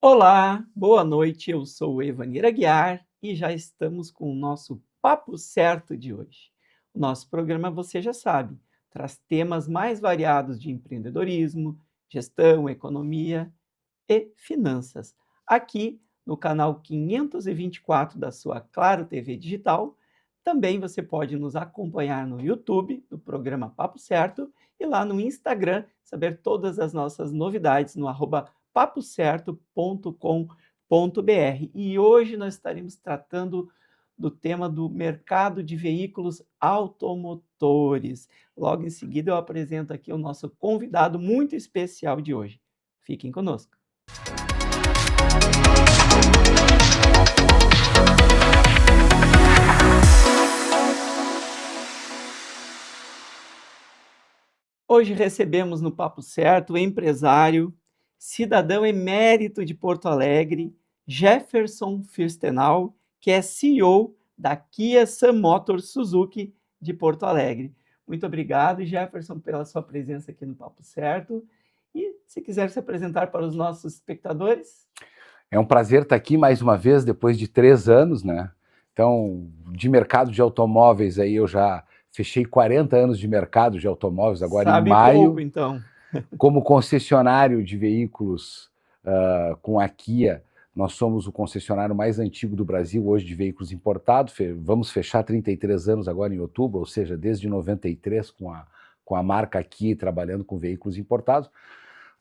Olá, boa noite. Eu sou o Evanir Aguiar e já estamos com o nosso Papo Certo de hoje. O nosso programa, você já sabe, traz temas mais variados de empreendedorismo, gestão, economia e finanças. Aqui no canal 524 da sua Claro TV Digital. Também você pode nos acompanhar no YouTube, do programa Papo Certo, e lá no Instagram, saber todas as nossas novidades no @papocerto.com.br. E hoje nós estaremos tratando do tema do mercado de veículos automotores. Logo em seguida eu apresento aqui o nosso convidado muito especial de hoje. Fiquem conosco. Hoje recebemos no Papo Certo o empresário, cidadão emérito de Porto Alegre, Jefferson Firstenau, que é CEO da Kia Sun Motors Suzuki de Porto Alegre. Muito obrigado, Jefferson, pela sua presença aqui no Papo Certo. E se quiser se apresentar para os nossos espectadores. É um prazer estar aqui mais uma vez, depois de 3 anos, né? Então, de mercado de automóveis, aí eu já fechei 40 anos de mercado de automóveis, agora em maio. Pouco, então. Como concessionário de veículos com a Kia, nós somos o concessionário mais antigo do Brasil hoje de veículos importados. Vamos fechar 33 anos agora em outubro, ou seja, desde 93 com a marca Kia trabalhando com veículos importados.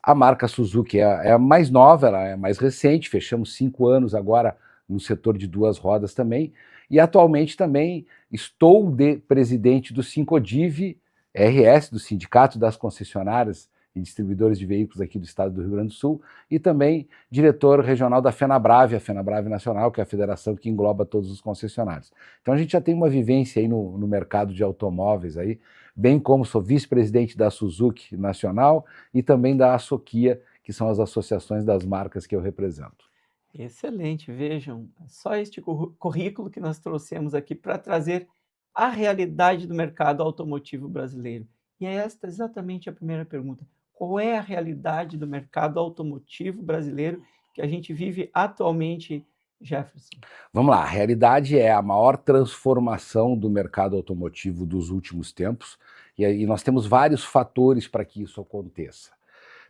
A marca Suzuki é a mais nova, ela é mais recente, fechamos 5 anos agora no setor de 2 rodas também, e atualmente também estou de presidente do Sincodiv RS, do Sindicato das Concessionárias e Distribuidores de Veículos aqui do estado do Rio Grande do Sul, e também diretor regional da FenaBrave, a FenaBrave Nacional, que é a federação que engloba todos os concessionários. Então a gente já tem uma vivência aí no mercado de automóveis aí, bem como sou vice-presidente da Suzuki Nacional e também da Asokia, que são as associações das marcas que eu represento. Excelente, vejam, só este currículo que nós trouxemos aqui para trazer a realidade do mercado automotivo brasileiro. E é esta exatamente a primeira pergunta. Qual é a realidade do mercado automotivo brasileiro que a gente vive atualmente, Jefferson? Vamos lá, a realidade é a maior transformação do mercado automotivo dos últimos tempos, e aí nós temos vários fatores para que isso aconteça.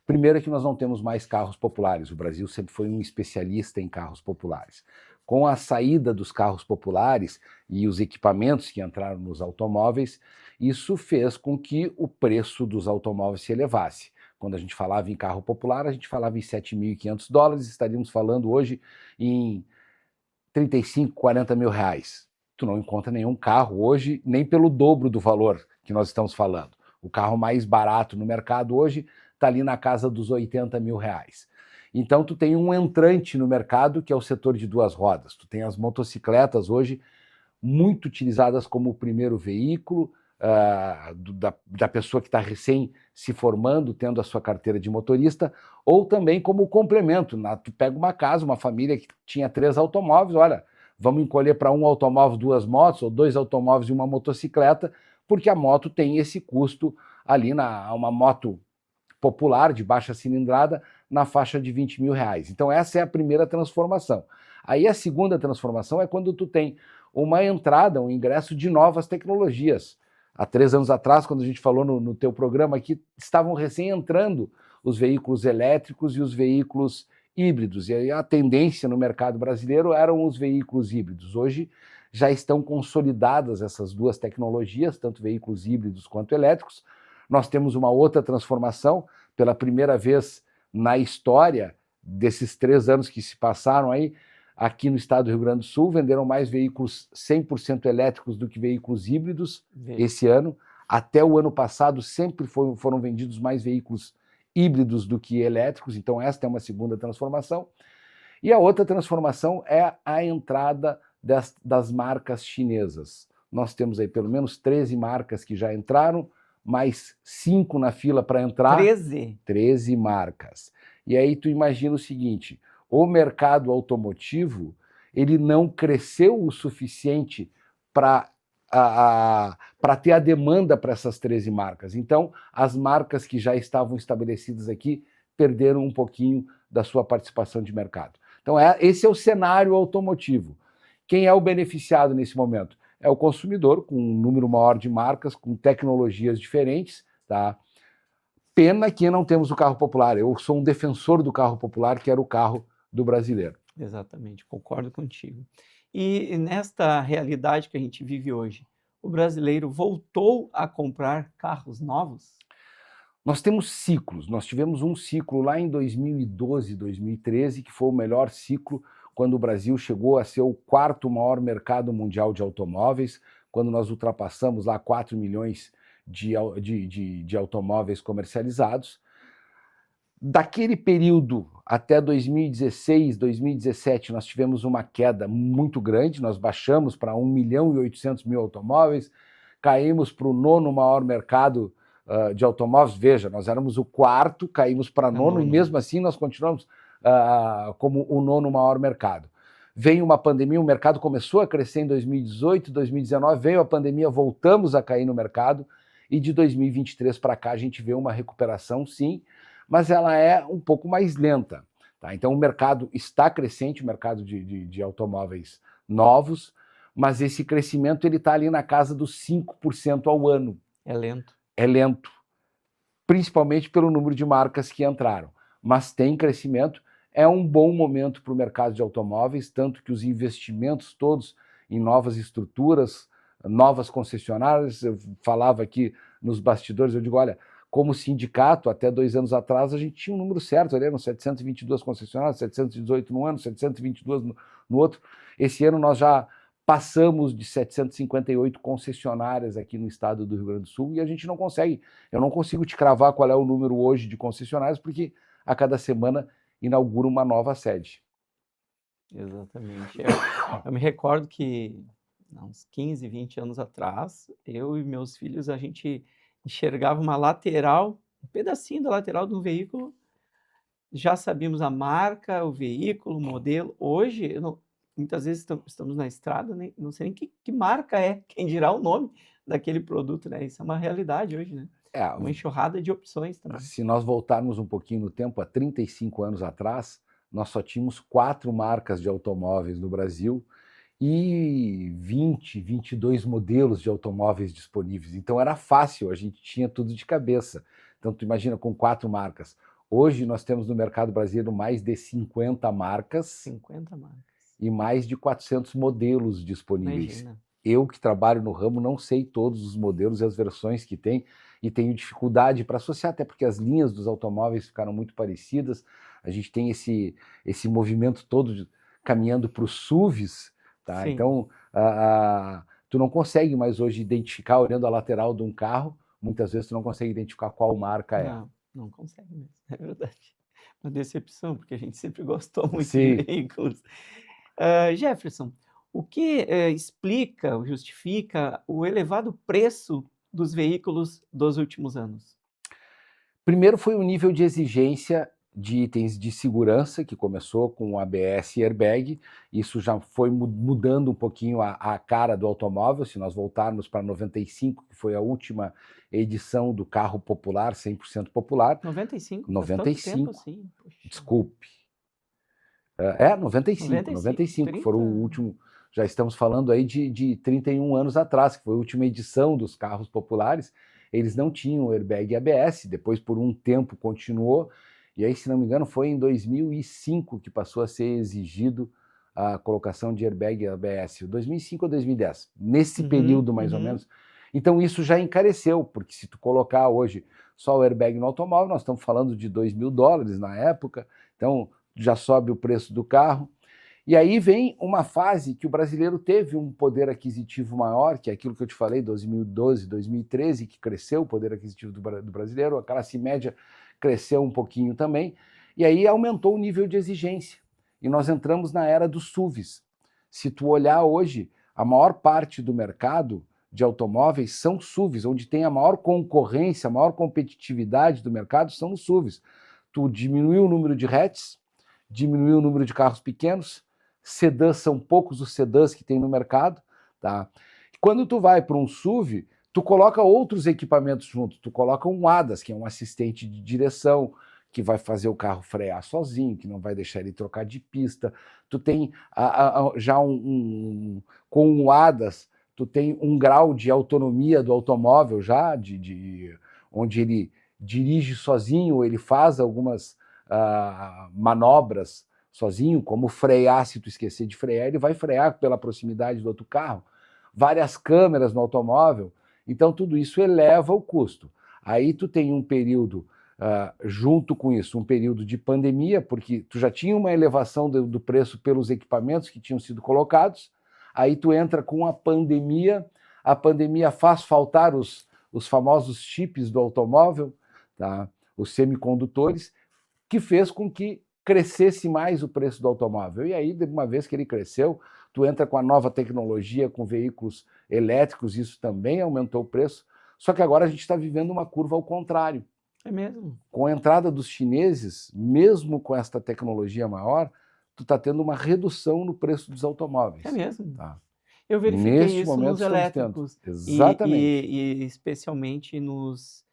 Primeiro é que nós não temos mais carros populares, o Brasil sempre foi um especialista em carros populares. Com a saída dos carros populares e os equipamentos que entraram nos automóveis, isso fez com que o preço dos automóveis se elevasse. Quando a gente falava em carro popular, a gente falava em $7.500, estaríamos falando hoje em 35, 40 mil reais. Tu não encontra nenhum carro hoje, nem pelo dobro do valor que nós estamos falando. O carro mais barato no mercado hoje está ali na casa dos 80 mil reais. Então tu tem um entrante no mercado que é o setor de 2 rodas. Tu tem as motocicletas hoje muito utilizadas como o primeiro veículo da pessoa que está recém se formando, tendo a sua carteira de motorista, ou também como complemento. Tu pega uma casa, uma família que tinha 3 automóveis, olha, vamos encolher para um automóvel 2 motos, ou 2 automóveis e uma motocicleta, porque a moto tem esse custo ali, uma moto popular de baixa cilindrada, na faixa de 20 mil reais. Então essa é a primeira transformação. Aí a segunda transformação é quando tu tem uma entrada, um ingresso de novas tecnologias. Há 3 anos atrás, quando a gente falou no teu programa aqui, estavam recém entrando os veículos elétricos e os veículos híbridos. E aí a tendência no mercado brasileiro eram os veículos híbridos. Hoje já estão consolidadas essas 2 tecnologias, tanto veículos híbridos quanto elétricos. Nós temos uma outra transformação, pela primeira vez na história desses 3 anos que se passaram aí, aqui no estado do Rio Grande do Sul, venderam mais veículos 100% elétricos do que veículos híbridos esse ano. Até o ano passado sempre foram vendidos mais veículos híbridos do que elétricos, então esta é uma segunda transformação. E a outra transformação é a entrada das marcas chinesas. Nós temos aí pelo menos 13 marcas que já entraram, mais 5 na fila para entrar. 13 marcas. E aí tu imagina o seguinte, o mercado automotivo, ele não cresceu o suficiente para ter a demanda para essas 13 marcas. Então, as marcas que já estavam estabelecidas aqui perderam um pouquinho da sua participação de mercado. Então, esse é o cenário automotivo. Quem é o beneficiado nesse momento? É o consumidor, com um número maior de marcas, com tecnologias diferentes, tá? Pena que não temos o carro popular. Eu sou um defensor do carro popular, que era o carro do brasileiro. Exatamente, concordo contigo. E nesta realidade que a gente vive hoje, o brasileiro voltou a comprar carros novos? Nós temos ciclos. Nós tivemos um ciclo lá em 2012, 2013, que foi o melhor ciclo, quando o Brasil chegou a ser o quarto maior mercado mundial de automóveis, quando nós ultrapassamos lá 4 milhões de automóveis comercializados. Daquele período até 2016, 2017, nós tivemos uma queda muito grande, nós baixamos para 1 milhão e 800 mil automóveis, caímos para o nono maior mercado de automóveis. Veja, nós éramos o quarto, caímos para nono, e mesmo assim nós continuamos como o nono maior mercado. Veio uma pandemia, o mercado começou a crescer em 2018, 2019, veio a pandemia, voltamos a cair no mercado, e de 2023 para cá a gente vê uma recuperação, sim, mas ela é um pouco mais lenta. Tá? Então o mercado está crescente, o mercado de automóveis novos, mas esse crescimento está ali na casa dos 5% ao ano. É lento. É lento, principalmente pelo número de marcas que entraram, mas tem crescimento. É um bom momento para o mercado de automóveis, tanto que os investimentos todos em novas estruturas, novas concessionárias, eu falava aqui nos bastidores, eu digo, olha, como sindicato, até 2 anos atrás, a gente tinha um número certo, eram 722 concessionárias, 718 no ano, 722 no outro. Esse ano nós já passamos de 758 concessionárias aqui no estado do Rio Grande do Sul, e a gente não consegue, eu não consigo te cravar qual é o número hoje de concessionárias, porque a cada semana inaugura uma nova sede. Exatamente. Eu me recordo que, uns 15, 20 anos atrás, eu e meus filhos, a gente enxergava uma lateral, um pedacinho da lateral de um veículo, já sabíamos a marca, o veículo, o modelo. Hoje, muitas vezes estamos na estrada, não sei nem que marca é, quem dirá o nome daquele produto, né? Isso é uma realidade hoje, né? Uma enxurrada de opções também. Se nós voltarmos um pouquinho no tempo, há 35 anos atrás, nós só tínhamos 4 marcas de automóveis no Brasil e 20, 22 modelos de automóveis disponíveis. Então era fácil, a gente tinha tudo de cabeça. Então tu imagina, com 4 marcas. Hoje nós temos no mercado brasileiro mais de 50 marcas. 50 marcas. E mais de 400 modelos disponíveis. Imagina. Eu, que trabalho no ramo, não sei todos os modelos e as versões que tem, e tenho dificuldade para associar, até porque as linhas dos automóveis ficaram muito parecidas. A gente tem esse movimento todo caminhando para os SUVs, tá? Então, tu não consegue mais hoje identificar, olhando a lateral de um carro, muitas vezes tu não consegue identificar qual marca é. Não consegue mesmo, é verdade. Uma decepção, porque a gente sempre gostou muito de veículos. Jefferson, o que explica ou justifica o elevado preço dos veículos dos últimos anos? Primeiro foi o nível de exigência de itens de segurança, que começou com o ABS e airbag. Isso já foi mudando um pouquinho a cara do automóvel. Se nós voltarmos para 95, que foi a última edição do carro popular, 100% popular. 95? 95, tanto tempo assim? Desculpe. 95 foi o último. Já estamos falando aí de 31 anos atrás, que foi a última edição dos carros populares. Eles não tinham airbag e ABS, depois por um tempo continuou, e aí, se não me engano, foi em 2005 que passou a ser exigido a colocação de airbag e ABS, 2005 ou 2010, nesse período mais ou menos. Então isso já encareceu, porque se tu colocar hoje só o airbag no automóvel, nós estamos falando de $2.000 na época, então já sobe o preço do carro. E aí vem uma fase que o brasileiro teve um poder aquisitivo maior, que é aquilo que eu te falei, 2012, 2013, que cresceu o poder aquisitivo do brasileiro, a classe média cresceu um pouquinho também, e aí aumentou o nível de exigência. E nós entramos na era dos SUVs. Se tu olhar hoje, a maior parte do mercado de automóveis são SUVs, onde tem a maior concorrência, a maior competitividade do mercado são os SUVs. Tu diminuiu o número de hatches, diminuiu o número de carros pequenos, sedãs são poucos os sedãs que tem no mercado, tá? Quando tu vai para um SUV, tu coloca outros equipamentos junto, tu coloca um ADAS, que é um assistente de direção, que vai fazer o carro frear sozinho, que não vai deixar ele trocar de pista. Tu tem já com o ADAS, tu tem um grau de autonomia do automóvel já, onde ele dirige sozinho, ele faz algumas manobras sozinho, como frear, se tu esquecer de frear, ele vai frear pela proximidade do outro carro. Várias câmeras no automóvel, então tudo isso eleva o custo. Aí tu tem um período, junto com isso, um período de pandemia, porque tu já tinha uma elevação do preço pelos equipamentos que tinham sido colocados, aí tu entra com a pandemia faz faltar os famosos chips do automóvel, tá? Os semicondutores, que fez com que crescesse mais o preço do automóvel. E aí, uma vez que ele cresceu, tu entra com a nova tecnologia, com veículos elétricos, isso também aumentou o preço. Só que agora a gente está vivendo uma curva ao contrário. É mesmo? Com a entrada dos chineses, mesmo com esta tecnologia maior, tu está tendo uma redução no preço dos automóveis. É mesmo? Tá? Eu verifiquei Neste isso momento nos estamos tendo. elétricos Exatamente. e especialmente nos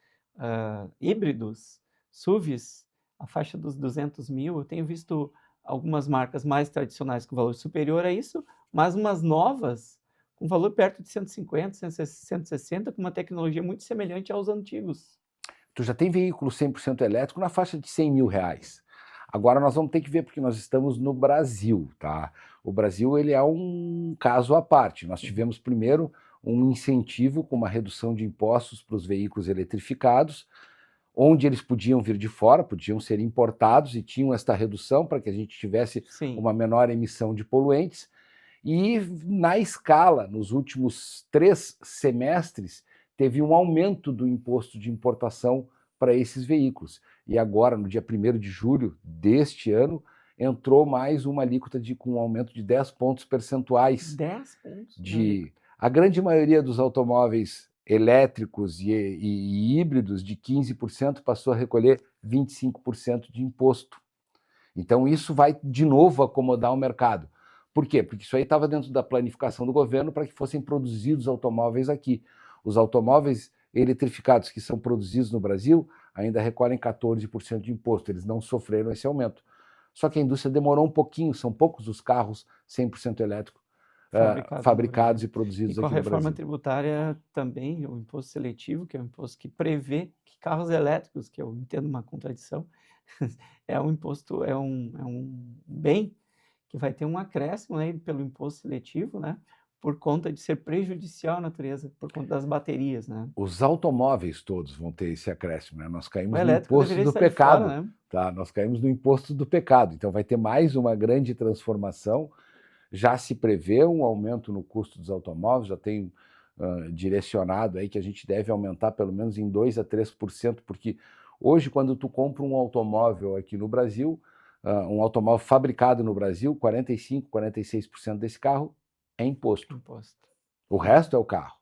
híbridos, SUVs, a faixa dos 200 mil. Eu tenho visto algumas marcas mais tradicionais com valor superior a isso, mas umas novas com valor perto de 150, 160, com uma tecnologia muito semelhante aos antigos. Tu já tem veículo 100% elétrico na faixa de R$100 mil. Agora nós vamos ter que ver, porque nós estamos no Brasil, tá? O Brasil, ele é um caso à parte. Nós tivemos primeiro um incentivo com uma redução de impostos para os veículos eletrificados, onde eles podiam vir de fora, podiam ser importados e tinham esta redução para que a gente tivesse uma menor emissão de poluentes. E na escala, nos últimos 3 semestres, teve um aumento do imposto de importação para esses veículos. E agora, no dia 1º de julho deste ano, entrou mais uma alíquota com um aumento de 10 pontos percentuais. 10 pontos? A grande maioria dos automóveis elétricos e híbridos, de 15%, passou a recolher 25% de imposto. Então isso vai, de novo, acomodar o mercado. Por quê? Porque isso aí estava dentro da planificação do governo para que fossem produzidos automóveis aqui. Os automóveis eletrificados que são produzidos no Brasil ainda recolhem 14% de imposto, eles não sofreram esse aumento. Só que a indústria demorou um pouquinho, são poucos os carros 100% elétricos fabricados e produzidos aqui no Brasil. Com a reforma tributária também, o imposto seletivo, que é um imposto que prevê que carros elétricos, que eu entendo uma contradição, é um imposto, é um bem que vai ter um acréscimo, né, pelo imposto seletivo, né, por conta de ser prejudicial à natureza, por conta das baterias, né? Os automóveis todos vão ter esse acréscimo, né? Nós caímos no imposto do pecado, fora, né? Tá? Nós caímos no imposto do pecado, então vai ter mais uma grande transformação. Já se prevê um aumento no custo dos automóveis, já tem direcionado aí que a gente deve aumentar pelo menos em 2 a 3%, porque hoje, quando tu compra um automóvel aqui no Brasil, um automóvel fabricado no Brasil, 45%, 46% desse carro é imposto. O resto é o carro.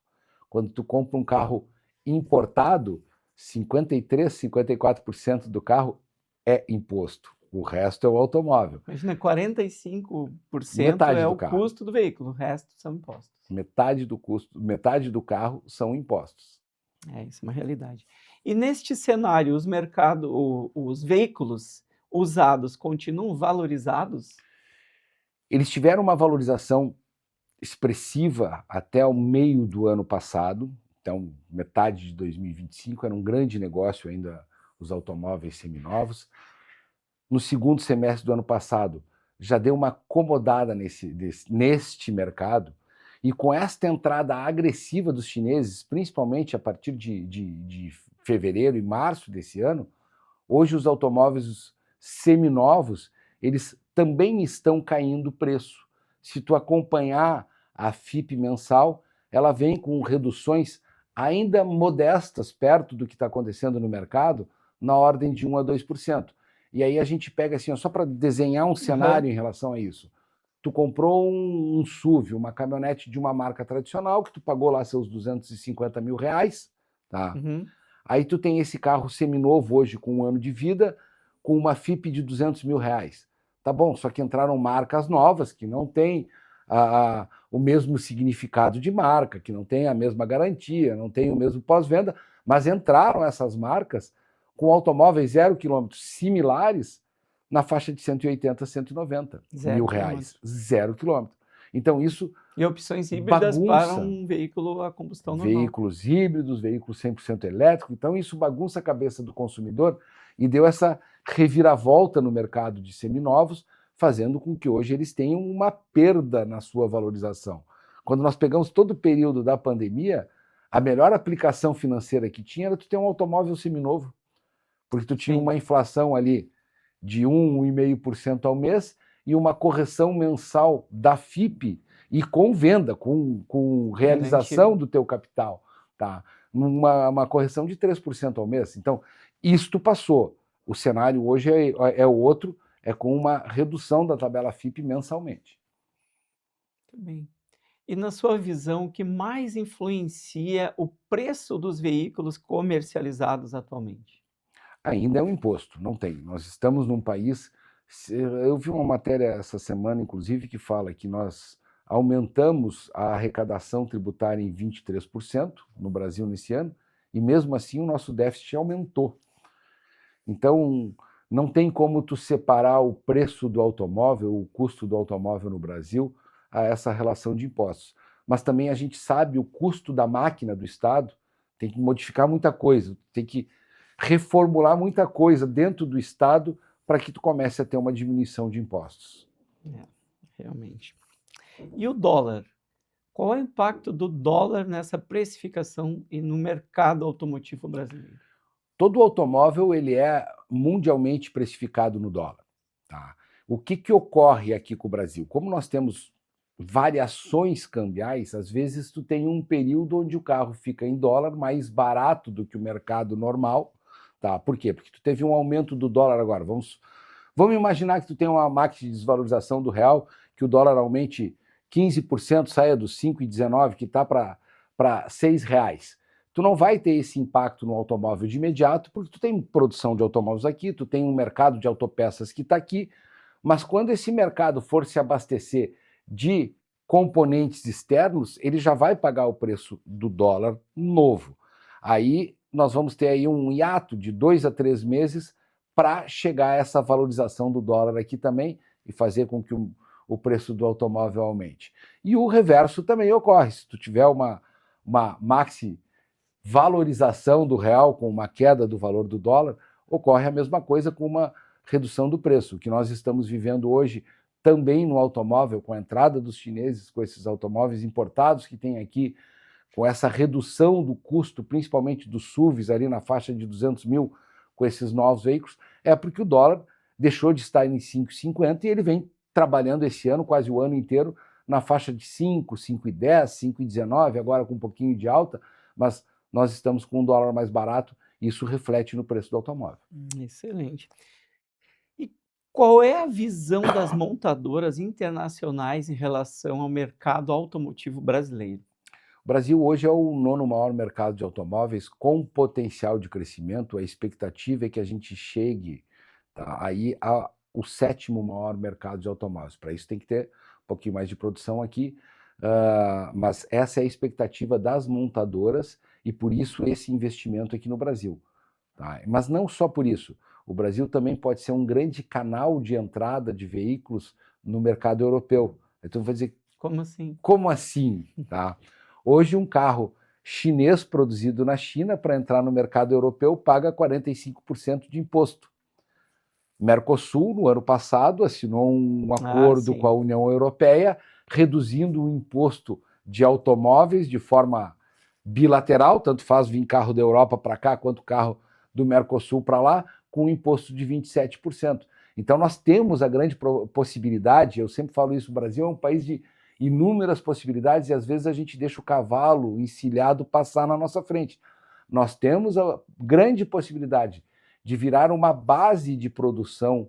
Quando tu compra um carro importado, 53%, 54% do carro é imposto. O resto é o automóvel. Imagina, 45% é o custo do veículo, o resto são impostos. Metade do custo, metade do carro são impostos. Isso é uma realidade. E neste cenário, os veículos usados continuam valorizados? Eles tiveram uma valorização expressiva até o meio do ano passado, então metade de 2025 era um grande negócio ainda os automóveis seminovos. No segundo semestre do ano passado já deu uma acomodada neste mercado, e com esta entrada agressiva dos chineses, principalmente a partir de fevereiro e março desse ano, hoje os automóveis seminovos, eles também estão caindo o preço. Se tu acompanhar a FIPE mensal, ela vem com reduções ainda modestas, perto do que está acontecendo no mercado, na ordem de 1 a 2%. E aí a gente pega assim, só para desenhar um cenário em relação a isso. Tu comprou um SUV, uma caminhonete de uma marca tradicional, que tu pagou lá seus 250 mil reais, tá? Aí tu tem esse carro seminovo hoje com 1 ano de vida, com uma FIPE de 200 mil reais. Tá bom, só que entraram marcas novas que não têm o mesmo significado de marca, que não têm a mesma garantia, não têm o mesmo pós-venda, mas entraram essas marcas com automóveis 0 quilômetros similares na faixa de 180 a 190 mil reais. 0 quilômetro. Então isso e opções híbridas para bagunça um veículo a combustão normal. veículos híbridos, veículos 100% elétricos. Então isso bagunça a cabeça do consumidor e deu essa reviravolta no mercado de seminovos, fazendo com que hoje eles tenham uma perda na sua valorização. Quando nós pegamos todo o período da pandemia, a melhor aplicação financeira que tinha era tu ter um automóvel seminovo, porque tu tinha Sim. uma inflação ali de 1,5% ao mês e uma correção mensal da FIPE e com venda, com realização do teu capital, tá? Uma correção de 3% ao mês. Então, isto passou. O cenário hoje é outro, é com uma redução da tabela FIPE mensalmente. Muito bem. E na sua visão, o que mais influencia o preço dos veículos comercializados atualmente? Ainda é um imposto, não tem. Nós estamos num país. Eu vi uma matéria essa semana, inclusive, que fala que nós aumentamos a arrecadação tributária em 23% no Brasil nesse ano, e mesmo assim o nosso déficit aumentou. Então, não tem como tu separar o preço do automóvel, o custo do automóvel no Brasil, a essa relação de impostos. Mas também a gente sabe o custo da máquina do Estado, tem que modificar muita coisa, tem que reformular muita coisa dentro do Estado para que tu comece a ter uma diminuição de impostos. Realmente. E o dólar? Qual é o impacto do dólar nessa precificação e no mercado automotivo brasileiro? Todo automóvel ele é mundialmente precificado no dólar. Tá? O que ocorre aqui com o Brasil? Como nós temos variações cambiais, às vezes tu tem um período onde o carro fica em dólar mais barato do que o mercado normal. Tá? Por quê? Porque tu teve um aumento do dólar agora. Vamos imaginar que tu tem uma máxima de desvalorização do real, que o dólar aumente 15%, saia dos 5,19, que está para R$6. Tu não vai ter esse impacto no automóvel de imediato, porque tu tem produção de automóveis aqui, tu tem um mercado de autopeças que está aqui, mas quando esse mercado for se abastecer de componentes externos, ele já vai pagar o preço do dólar novo. Aí nós vamos ter aí um hiato de 2 a 3 meses para chegar a essa valorização do dólar aqui também e fazer com que o preço do automóvel aumente. E o reverso também ocorre. Se tu tiver uma maxi valorização do real com uma queda do valor do dólar, ocorre a mesma coisa com uma redução do preço. O que nós estamos vivendo hoje também no automóvel, com a entrada dos chineses, com esses automóveis importados que tem aqui, com essa redução do custo, principalmente dos SUVs ali na faixa de 200 mil, com esses novos veículos, é porque o dólar deixou de estar em 5,50 e ele vem trabalhando esse ano, quase o ano inteiro, na faixa de 5, 5,10, 5,19, agora com um pouquinho de alta, mas nós estamos com um dólar mais barato e isso reflete no preço do automóvel. Excelente. E qual é a visão das montadoras internacionais em relação ao mercado automotivo brasileiro? O Brasil hoje é o 9º maior mercado de automóveis com potencial de crescimento. A expectativa é que a gente chegue aí ao 7º maior mercado de automóveis. Para isso tem que ter um pouquinho mais de produção aqui, mas essa é a expectativa das montadoras e por isso esse investimento aqui no Brasil. Tá? Mas não só por isso. O Brasil também pode ser um grande canal de entrada de veículos no mercado europeu. Então vai dizer, como assim? Como assim? Tá? Hoje um carro chinês produzido na China para entrar no mercado europeu paga 45% de imposto. Mercosul, no ano passado, assinou um acordo com a União Europeia, reduzindo o imposto de automóveis de forma bilateral, tanto faz vir carro da Europa para cá, quanto carro do Mercosul para lá, com um imposto de 27%. Então nós temos a grande possibilidade, eu sempre falo isso, o Brasil é um país de inúmeras possibilidades e às vezes a gente deixa o cavalo encilhado passar na nossa frente. Nós temos a grande possibilidade de virar uma base de produção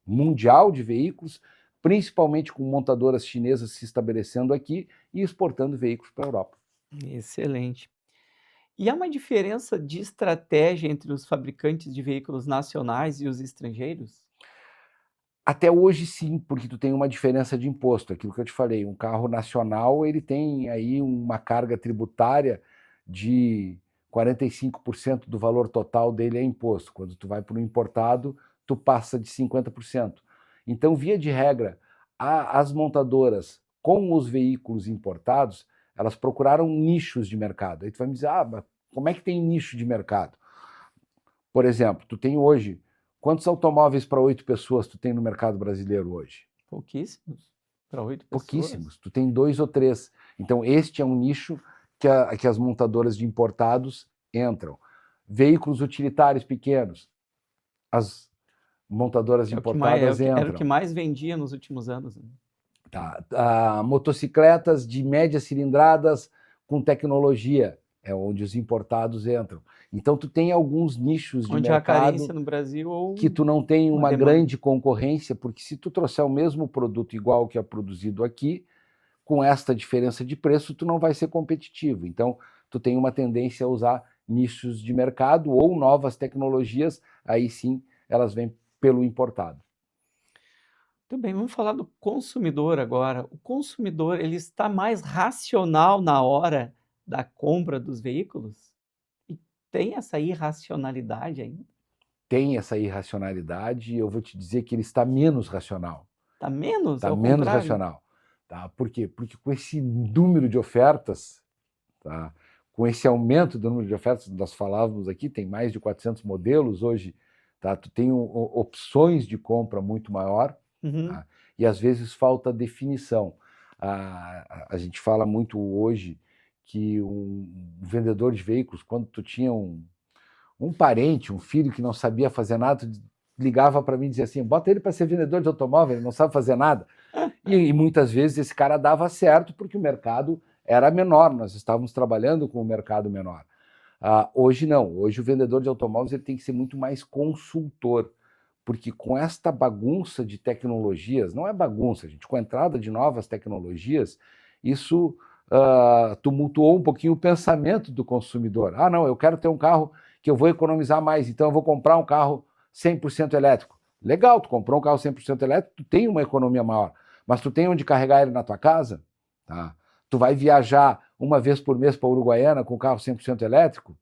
mundial de veículos, principalmente com montadoras chinesas se estabelecendo aqui e exportando veículos para a Europa. Excelente. E há uma diferença de estratégia entre os fabricantes de veículos nacionais e os estrangeiros? Até hoje sim, porque tu tem uma diferença de imposto, aquilo que eu te falei, um carro nacional ele tem aí uma carga tributária de 45% do valor total dele é imposto. Quando tu vai para o importado, tu passa de 50%. Então, via de regra, as montadoras com os veículos importados, elas procuraram nichos de mercado. Aí tu vai me dizer, mas como é que tem nicho de mercado? Por exemplo, tu tem hoje, quantos automóveis para 8 pessoas tu tem no mercado brasileiro hoje? Pouquíssimos. Para 8 pessoas. Pouquíssimos. Tu tem 2 ou 3. Então, este é um nicho que as montadoras de importados entram. Veículos utilitários pequenos, as montadoras importadas entram. Era o que mais vendia nos últimos anos. Né? Tá. Motocicletas de médias cilindradas com tecnologia, é onde os importados entram. Então, tu tem alguns nichos de onde mercado há carência no Brasil ou que tu não tem uma demanda. grande concorrência, porque se tu trouxer o mesmo produto igual que é produzido aqui, com esta diferença de preço, tu não vai ser competitivo. Então, tu tem uma tendência a usar nichos de mercado ou novas tecnologias, aí sim elas vêm pelo importado. Muito bem, vamos falar do consumidor agora. O consumidor, ele está mais racional na hora da compra dos veículos? E tem essa irracionalidade ainda? Tem essa irracionalidade e eu vou te dizer que ele está menos racional. Está menos? Está ao menos contrário? racional. Tá? Por quê? Porque com esse número de ofertas, tá? Com esse aumento do número de ofertas, nós falávamos aqui, tem mais de 400 modelos hoje, tá? Tu tem opções de compra muito maior, Uhum. tá? E às vezes falta definição. A gente fala muito hoje que um vendedor de veículos, quando tu tinha um parente, um filho que não sabia fazer nada, tu ligava para mim e dizia assim, bota ele para ser vendedor de automóvel, ele não sabe fazer nada. E muitas vezes esse cara dava certo porque o mercado era menor, nós estávamos trabalhando com um mercado menor. Hoje não, hoje o vendedor de automóveis ele tem que ser muito mais consultor, porque com esta bagunça de tecnologias, não é bagunça, gente, com a entrada de novas tecnologias, isso tumultuou um pouquinho o pensamento do consumidor. Não, eu quero ter um carro que eu vou economizar mais, então eu vou comprar um carro 100% elétrico. Legal, tu comprou um carro 100% elétrico, tu tem uma economia maior, mas tu tem onde carregar ele na tua casa? Tá? Tu vai viajar uma vez por mês para Uruguaiana com um carro 100% elétrico?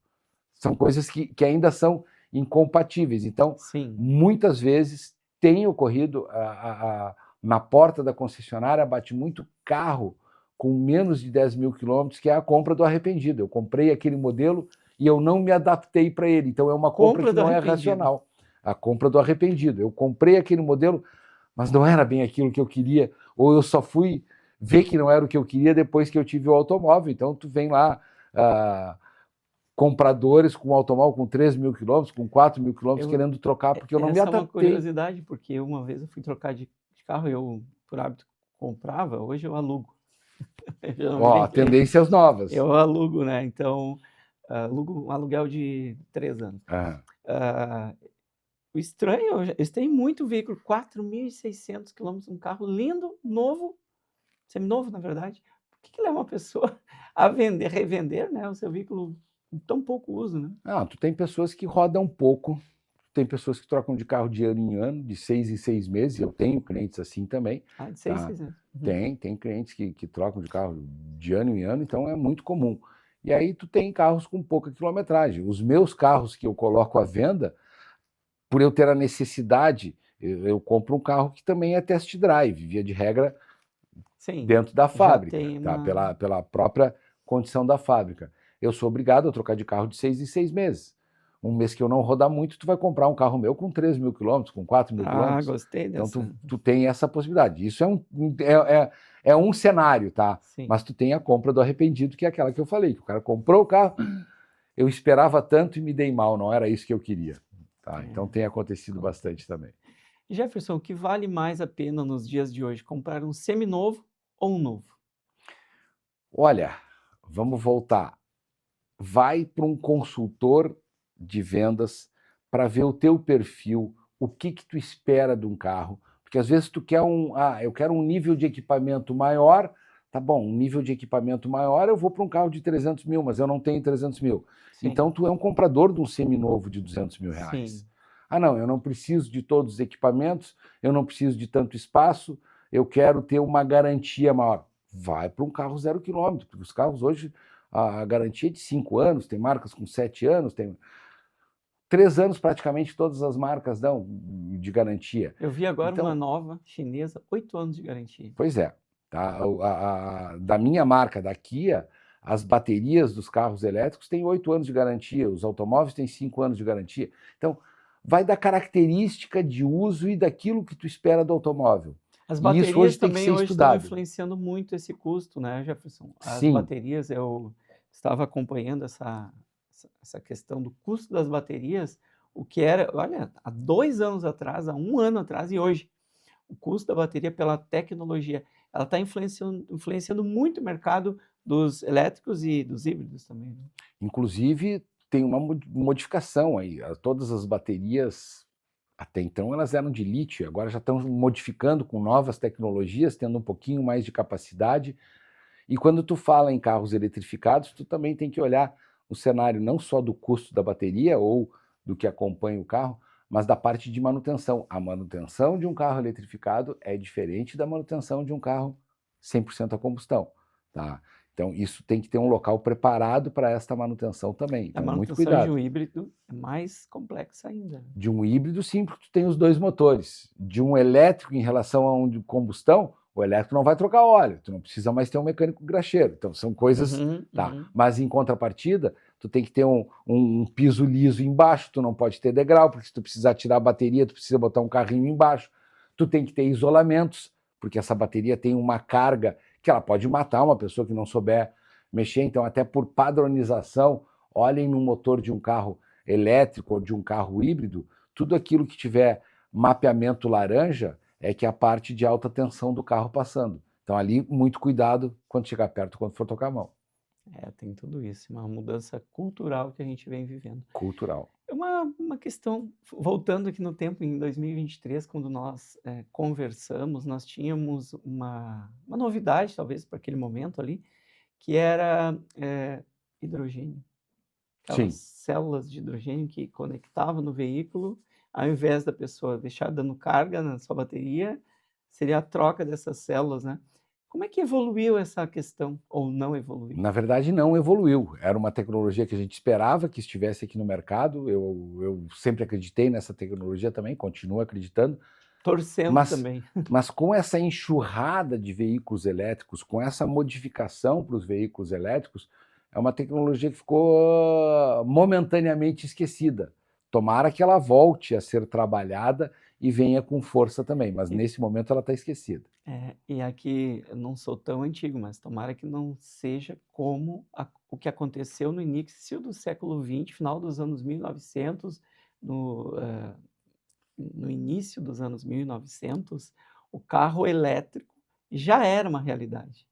São coisas que ainda são incompatíveis. Então, Sim. muitas vezes tem ocorrido, na porta da concessionária bate muito carro com menos de 10 mil quilômetros, que é a compra do arrependido. Eu comprei aquele modelo e eu não me adaptei para ele. Então, é uma compra que não é racional. A compra do arrependido. Eu comprei aquele modelo, mas não era bem aquilo que eu queria, ou eu só fui ver que não era o que eu queria depois que eu tive o automóvel. Então, tu vem lá, compradores com automóvel com 3 mil quilômetros, com 4 mil quilômetros, querendo trocar, porque eu não me adaptei. Essa é uma curiosidade, porque uma vez eu fui trocar de carro, eu, por hábito, comprava, hoje eu alugo. Tendências novas. Eu alugo, né? Então, alugo um aluguel de 3 anos. O estranho, eles têm muito veículo, 4.600 quilômetros, um carro lindo, novo, seminovo, na verdade. Por que leva uma pessoa a revender, né, o seu veículo com tão pouco uso, né? Tu tem pessoas que rodam pouco, tem pessoas que trocam de carro de ano em ano, de 6 em 6 meses, eu tenho clientes assim também. De 6 em 6 meses. Tem clientes que trocam de carro de ano em ano, então é muito comum. E aí tu tem carros com pouca quilometragem. Os meus carros que eu coloco à venda, por eu ter a necessidade, eu compro um carro que também é test drive, via de regra, sim, dentro da fábrica, uma... pela própria condição da fábrica. Eu sou obrigado a trocar de carro de 6 em 6 meses. Um mês que eu não rodar muito, tu vai comprar um carro meu com 3 mil quilômetros, com 4 mil quilômetros. Gostei dessa. Então, tu tem essa possibilidade. Isso é um cenário, tá? Sim. Mas tu tem a compra do arrependido, que é aquela que eu falei, que o cara comprou o carro, eu esperava tanto e me dei mal, não era isso que eu queria. Tá? Então, tem acontecido bastante também. Jefferson, o que vale mais a pena nos dias de hoje, comprar um seminovo ou um novo? Olha, vamos voltar. Vai para um consultor de vendas para ver o teu perfil, o que tu espera de um carro, porque às vezes tu quer eu quero um nível de equipamento maior, tá bom, um nível de equipamento maior, eu vou para um carro de 300 mil, mas eu não tenho 300 mil. Sim. Então tu é um comprador de um seminovo de 200 mil reais. Sim. Não, eu não preciso de todos os equipamentos, eu não preciso de tanto espaço, eu quero ter uma garantia maior. Vai para um carro 0 quilômetro, porque os carros hoje, a garantia de 5 anos, tem marcas com 7 anos, tem 3 anos praticamente todas as marcas dão de garantia. Eu vi agora Então, uma nova chinesa, 8 anos de garantia. pois é. Tá? Da minha marca, da Kia, as baterias dos carros elétricos têm 8 anos de garantia, os automóveis têm 5 anos de garantia. Então, vai da característica de uso e daquilo que tu espera do automóvel. As E isso hoje baterias tem que também ser hoje estão estudado. influenciando muito esse custo, né, Jefferson? As Sim, baterias, eu estava acompanhando essa questão do custo das baterias, o que era, olha, há 2 anos atrás, há 1 ano atrás e hoje, o custo da bateria pela tecnologia, ela está influenciando muito o mercado dos elétricos e dos híbridos também, né? inclusive tem uma modificação aí. Todas as baterias, até então, elas eram de lítio, agora já estão modificando com novas tecnologias, tendo um pouquinho mais de capacidade. E quando tu fala em carros eletrificados, tu também tem que olhar o cenário não só do custo da bateria ou do que acompanha o carro, mas da parte de manutenção. A manutenção de um carro eletrificado é diferente da manutenção de um carro 100% a combustão, tá? Então, isso tem que ter um local preparado para esta manutenção também. A Então, muito manutenção de cuidado. um híbrido é mais complexa ainda. De um híbrido, sim, porque tu tem os dois motores. De um elétrico em relação a um de combustão, o elétrico não vai trocar óleo, tu não precisa mais ter um mecânico graxeiro. Então, são coisas. Tá. Mas em contrapartida, tu tem que ter um piso liso embaixo, tu não pode ter degrau, porque se tu precisar tirar a bateria, tu precisa botar um carrinho embaixo. Tu tem que ter isolamentos, porque essa bateria tem uma carga que ela pode matar uma pessoa que não souber mexer. Então, até por padronização, olhem no motor de um carro elétrico ou de um carro híbrido, tudo aquilo que tiver mapeamento laranja é que é a parte de alta tensão do carro passando. Então, ali, muito cuidado quando chegar perto, quando for tocar a mão. Tem tudo isso, uma mudança cultural que a gente vem vivendo. Cultural. É uma questão, voltando aqui no tempo, em 2023, quando nós conversamos, nós tínhamos uma novidade, talvez, para aquele momento ali, que era hidrogênio. Aquelas Sim. células de hidrogênio que conectavam no veículo, ao invés da pessoa deixar dando carga na sua bateria, seria a troca dessas células, né? Como é que evoluiu essa questão, ou não evoluiu? Na verdade, não evoluiu. Era uma tecnologia que a gente esperava que estivesse aqui no mercado. Eu sempre acreditei nessa tecnologia também, continuo acreditando. Torcendo também. Mas com essa enxurrada de veículos elétricos, com essa modificação para os veículos elétricos, é uma tecnologia que ficou momentaneamente esquecida. Tomara que ela volte a ser trabalhada e venha com força também, mas nesse momento ela está esquecida. E aqui eu não sou tão antigo, mas tomara que não seja como o que aconteceu no início do século XX, final dos anos 1900, no início dos anos 1900, o carro elétrico já era uma realidade.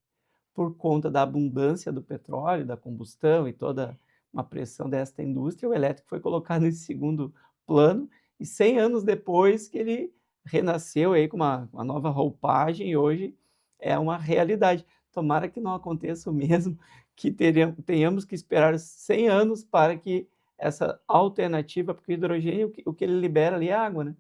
Por conta da abundância do petróleo, da combustão e toda uma pressão desta indústria, o elétrico foi colocado nesse segundo plano e 100 anos depois que ele renasceu aí com uma nova roupagem e hoje é uma realidade. Tomara que não aconteça o mesmo, que tenhamos que esperar 100 anos para que essa alternativa, porque o hidrogênio, o que ele libera ali é água, né?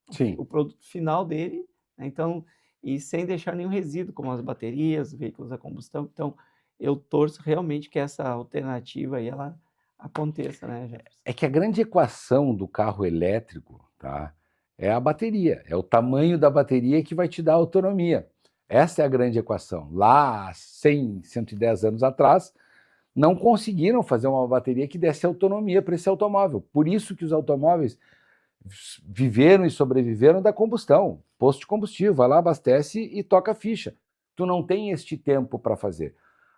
Sim. O produto final dele, né? Então, e sem deixar nenhum resíduo, como as baterias, veículos a combustão. Então, eu torço realmente que essa alternativa aí, ela aconteça, né, Jefferson? É que a grande equação do carro elétrico, tá, é a bateria, é o tamanho da bateria que vai te dar autonomia. Essa é a grande equação. Lá, 100, 110 anos atrás, não conseguiram fazer uma bateria que desse autonomia para esse automóvel. Por isso que os automóveis viveram e sobreviveram da combustão. Posto de combustível, vai lá, abastece e toca a ficha. Tu não tem este tempo para fazer.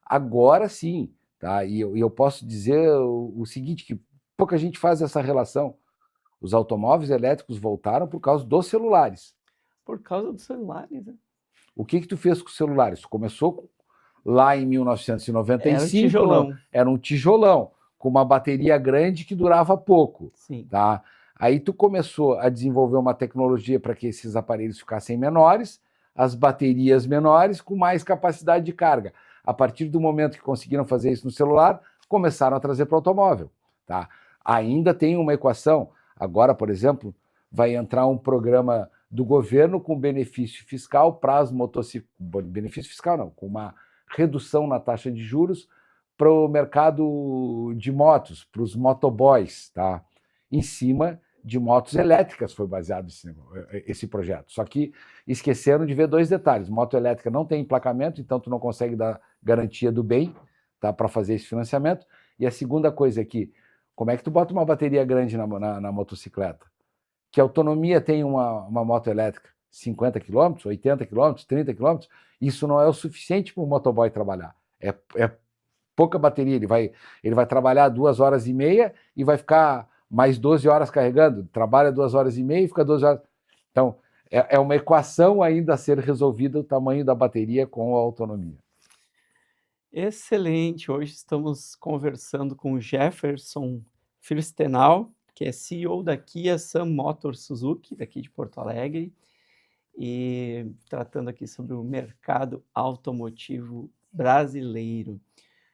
Agora sim, tá? E eu posso dizer o seguinte, que pouca gente faz essa relação. Os automóveis elétricos voltaram por causa dos celulares. Por causa dos celulares, né? O que tu fez com os celulares? Tu começou lá em 1995, era um tijolão. Era um tijolão, com uma bateria grande que durava pouco. Sim. Tá? Aí tu começou a desenvolver uma tecnologia para que esses aparelhos ficassem menores, as baterias menores, com mais capacidade de carga. A partir do momento que conseguiram fazer isso no celular, começaram a trazer para o automóvel. Tá? Ainda tem uma equação. Agora, por exemplo, vai entrar um programa do governo com benefício fiscal para as motocicletas. Benefício fiscal não, com uma redução na taxa de juros para o mercado de motos, para os motoboys, tá? Em cima de motos elétricas foi baseado esse projeto. Só que esqueceram de ver dois detalhes. Moto elétrica não tem emplacamento, então tu não consegue dar garantia do bem, tá, para fazer esse financiamento. E a segunda coisa é que, como é que tu bota uma bateria grande na motocicleta? Que autonomia tem uma moto elétrica? 50 km, 80 km, 30 km? Isso não é o suficiente para o motoboy trabalhar. É pouca bateria. Ele vai trabalhar 2 horas e meia e vai ficar mais 12 horas carregando. Trabalha 2 horas e meia e fica 12 horas. Então, é uma equação ainda a ser resolvida o tamanho da bateria com a autonomia. Excelente. Hoje estamos conversando com o Jefferson Firstenau, que é CEO da Kia Sam Motor Suzuki, daqui de Porto Alegre, e tratando aqui sobre o mercado automotivo brasileiro.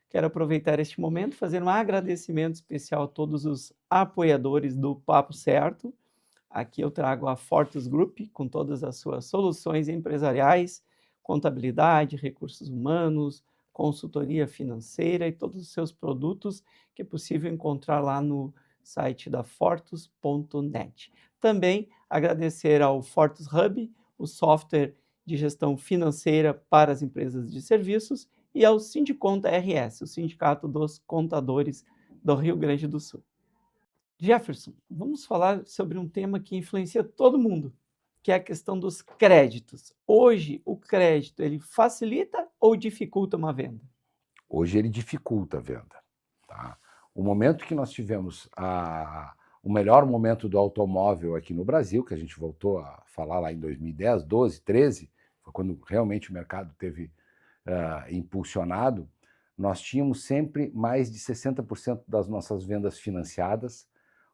Quero aproveitar este momento e fazer um agradecimento especial a todos os apoiadores do Papo Certo. Aqui eu trago a Fortus Group com todas as suas soluções empresariais, contabilidade, recursos humanos, consultoria financeira e todos os seus produtos que é possível encontrar lá no site da fortus.net. Também agradecer ao Fortus Hub, o software de gestão financeira para as empresas de serviços, e ao Sindiconta RS, o Sindicato dos Contadores do Rio Grande do Sul. Jefferson, vamos falar sobre um tema que influencia todo mundo, que é a questão dos créditos. Hoje, o crédito, ele facilita ou dificulta uma venda? Hoje ele dificulta a venda. Tá? O momento que nós tivemos o melhor momento do automóvel aqui no Brasil, que a gente voltou a falar lá em 2010, 12, 13, foi quando realmente o mercado teve impulsionado, nós tínhamos sempre mais de 60% das nossas vendas financiadas,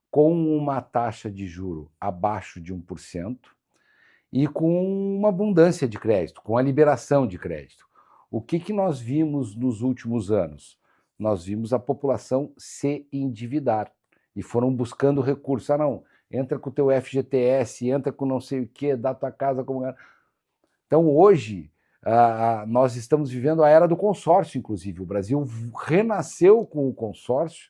com uma taxa de juro abaixo de 1% e com uma abundância de crédito, com a liberação de crédito. O que nós vimos nos últimos anos? Nós vimos a população se endividar e foram buscando recursos. Não, entra com o teu FGTS, entra com não sei o que, dá tua casa como... Então hoje nós estamos vivendo a era do consórcio, inclusive. O Brasil renasceu com o consórcio,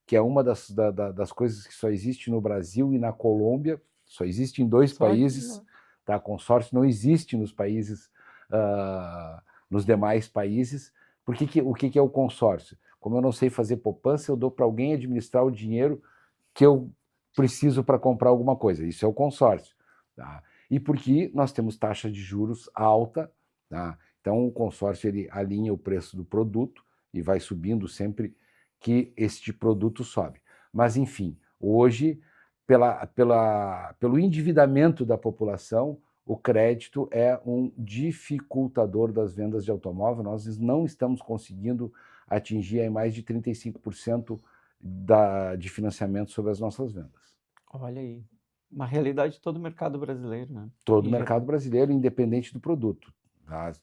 que é uma das coisas que só existe no Brasil e na Colômbia, só existe em dois países, tá? Consórcio não existe nos países, nos demais países. O que é o consórcio? Como eu não sei fazer poupança, eu dou para alguém administrar o dinheiro que eu preciso para comprar alguma coisa. Isso é o consórcio. Tá? E porque nós temos taxa de juros alta, tá? Então o consórcio ele alinha o preço do produto e vai subindo sempre que este produto sobe. Mas, enfim, hoje, pelo endividamento da população, o crédito é um dificultador das vendas de automóvel. Nós não estamos conseguindo atingir aí mais de 35% de financiamento sobre as nossas vendas. Olha aí, uma realidade de todo o mercado brasileiro, né? Todo o mercado brasileiro, independente do produto.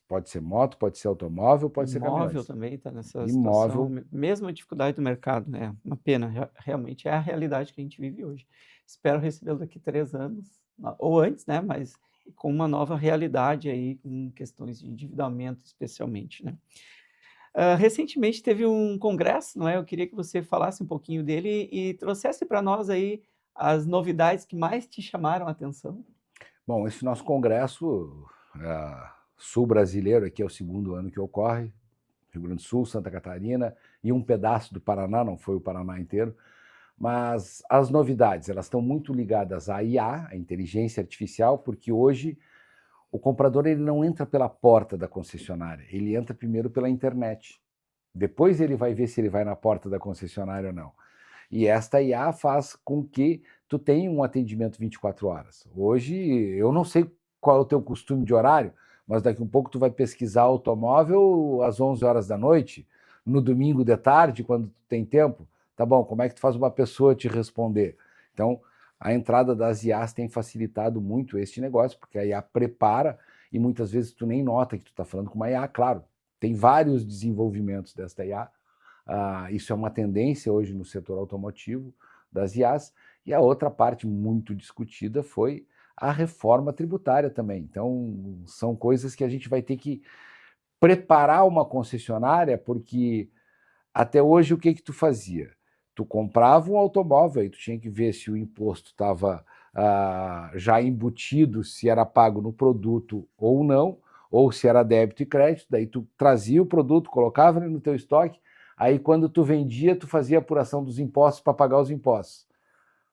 Pode ser moto, pode ser automóvel, pode ser caminhões. Imóvel também está nessa situação, Imóvel. mesma dificuldade do mercado, né? Uma pena, realmente é a realidade que a gente vive hoje. Espero recebê-lo daqui 3 anos, ou antes, né? Mas com uma nova realidade aí, com questões de endividamento especialmente, né? Recentemente teve um congresso, não é? Eu queria que você falasse um pouquinho dele e trouxesse para nós aí as novidades que mais te chamaram a atenção. Bom, esse nosso congresso sul-brasileiro, aqui é o 2º ano que ocorre, Rio Grande do Sul, Santa Catarina e um pedaço do Paraná, não foi o Paraná inteiro, mas as novidades, elas estão muito ligadas à IA, a inteligência artificial, porque hoje o comprador ele não entra pela porta da concessionária, ele entra primeiro pela internet. Depois ele vai ver se ele vai na porta da concessionária ou não. E esta IA faz com que tu tenha um atendimento 24 horas. Hoje, eu não sei qual é o teu costume de horário, mas daqui a um pouco tu vai pesquisar automóvel às 11 horas da noite, no domingo de tarde, quando tu tem tempo. Tá bom, como é que tu faz uma pessoa te responder? Então, a entrada das IAs tem facilitado muito este negócio, porque a IA prepara e muitas vezes tu nem nota que tu está falando com uma IA. Claro, tem vários desenvolvimentos desta IA. Isso é uma tendência hoje no setor automotivo das IAs. E a outra parte muito discutida foi a reforma tributária também. Então, são coisas que a gente vai ter que preparar uma concessionária, porque Até hoje, o que tu fazia? Tu comprava um automóvel e tu tinha que ver se o imposto estava já embutido, se era pago no produto ou não, ou se era débito e crédito. Daí tu trazia o produto, colocava ele no teu estoque, aí quando tu vendia, tu fazia a apuração dos impostos para pagar os impostos.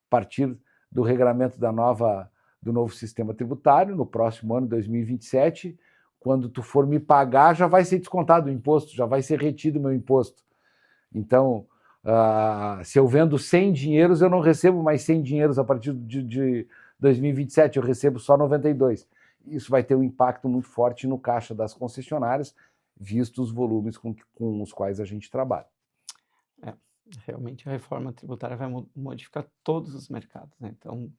A partir do regramento do novo sistema tributário, no próximo ano, 2027, quando tu for me pagar, já vai ser descontado o imposto, já vai ser retido o meu imposto. Então, se eu vendo 100 dinheiros, eu não recebo mais 100 dinheiros a partir de 2027, eu recebo só 92. Isso vai ter um impacto muito forte no caixa das concessionárias, visto os volumes com os quais a gente trabalha. Realmente a reforma tributária vai modificar todos os mercados, né? Então,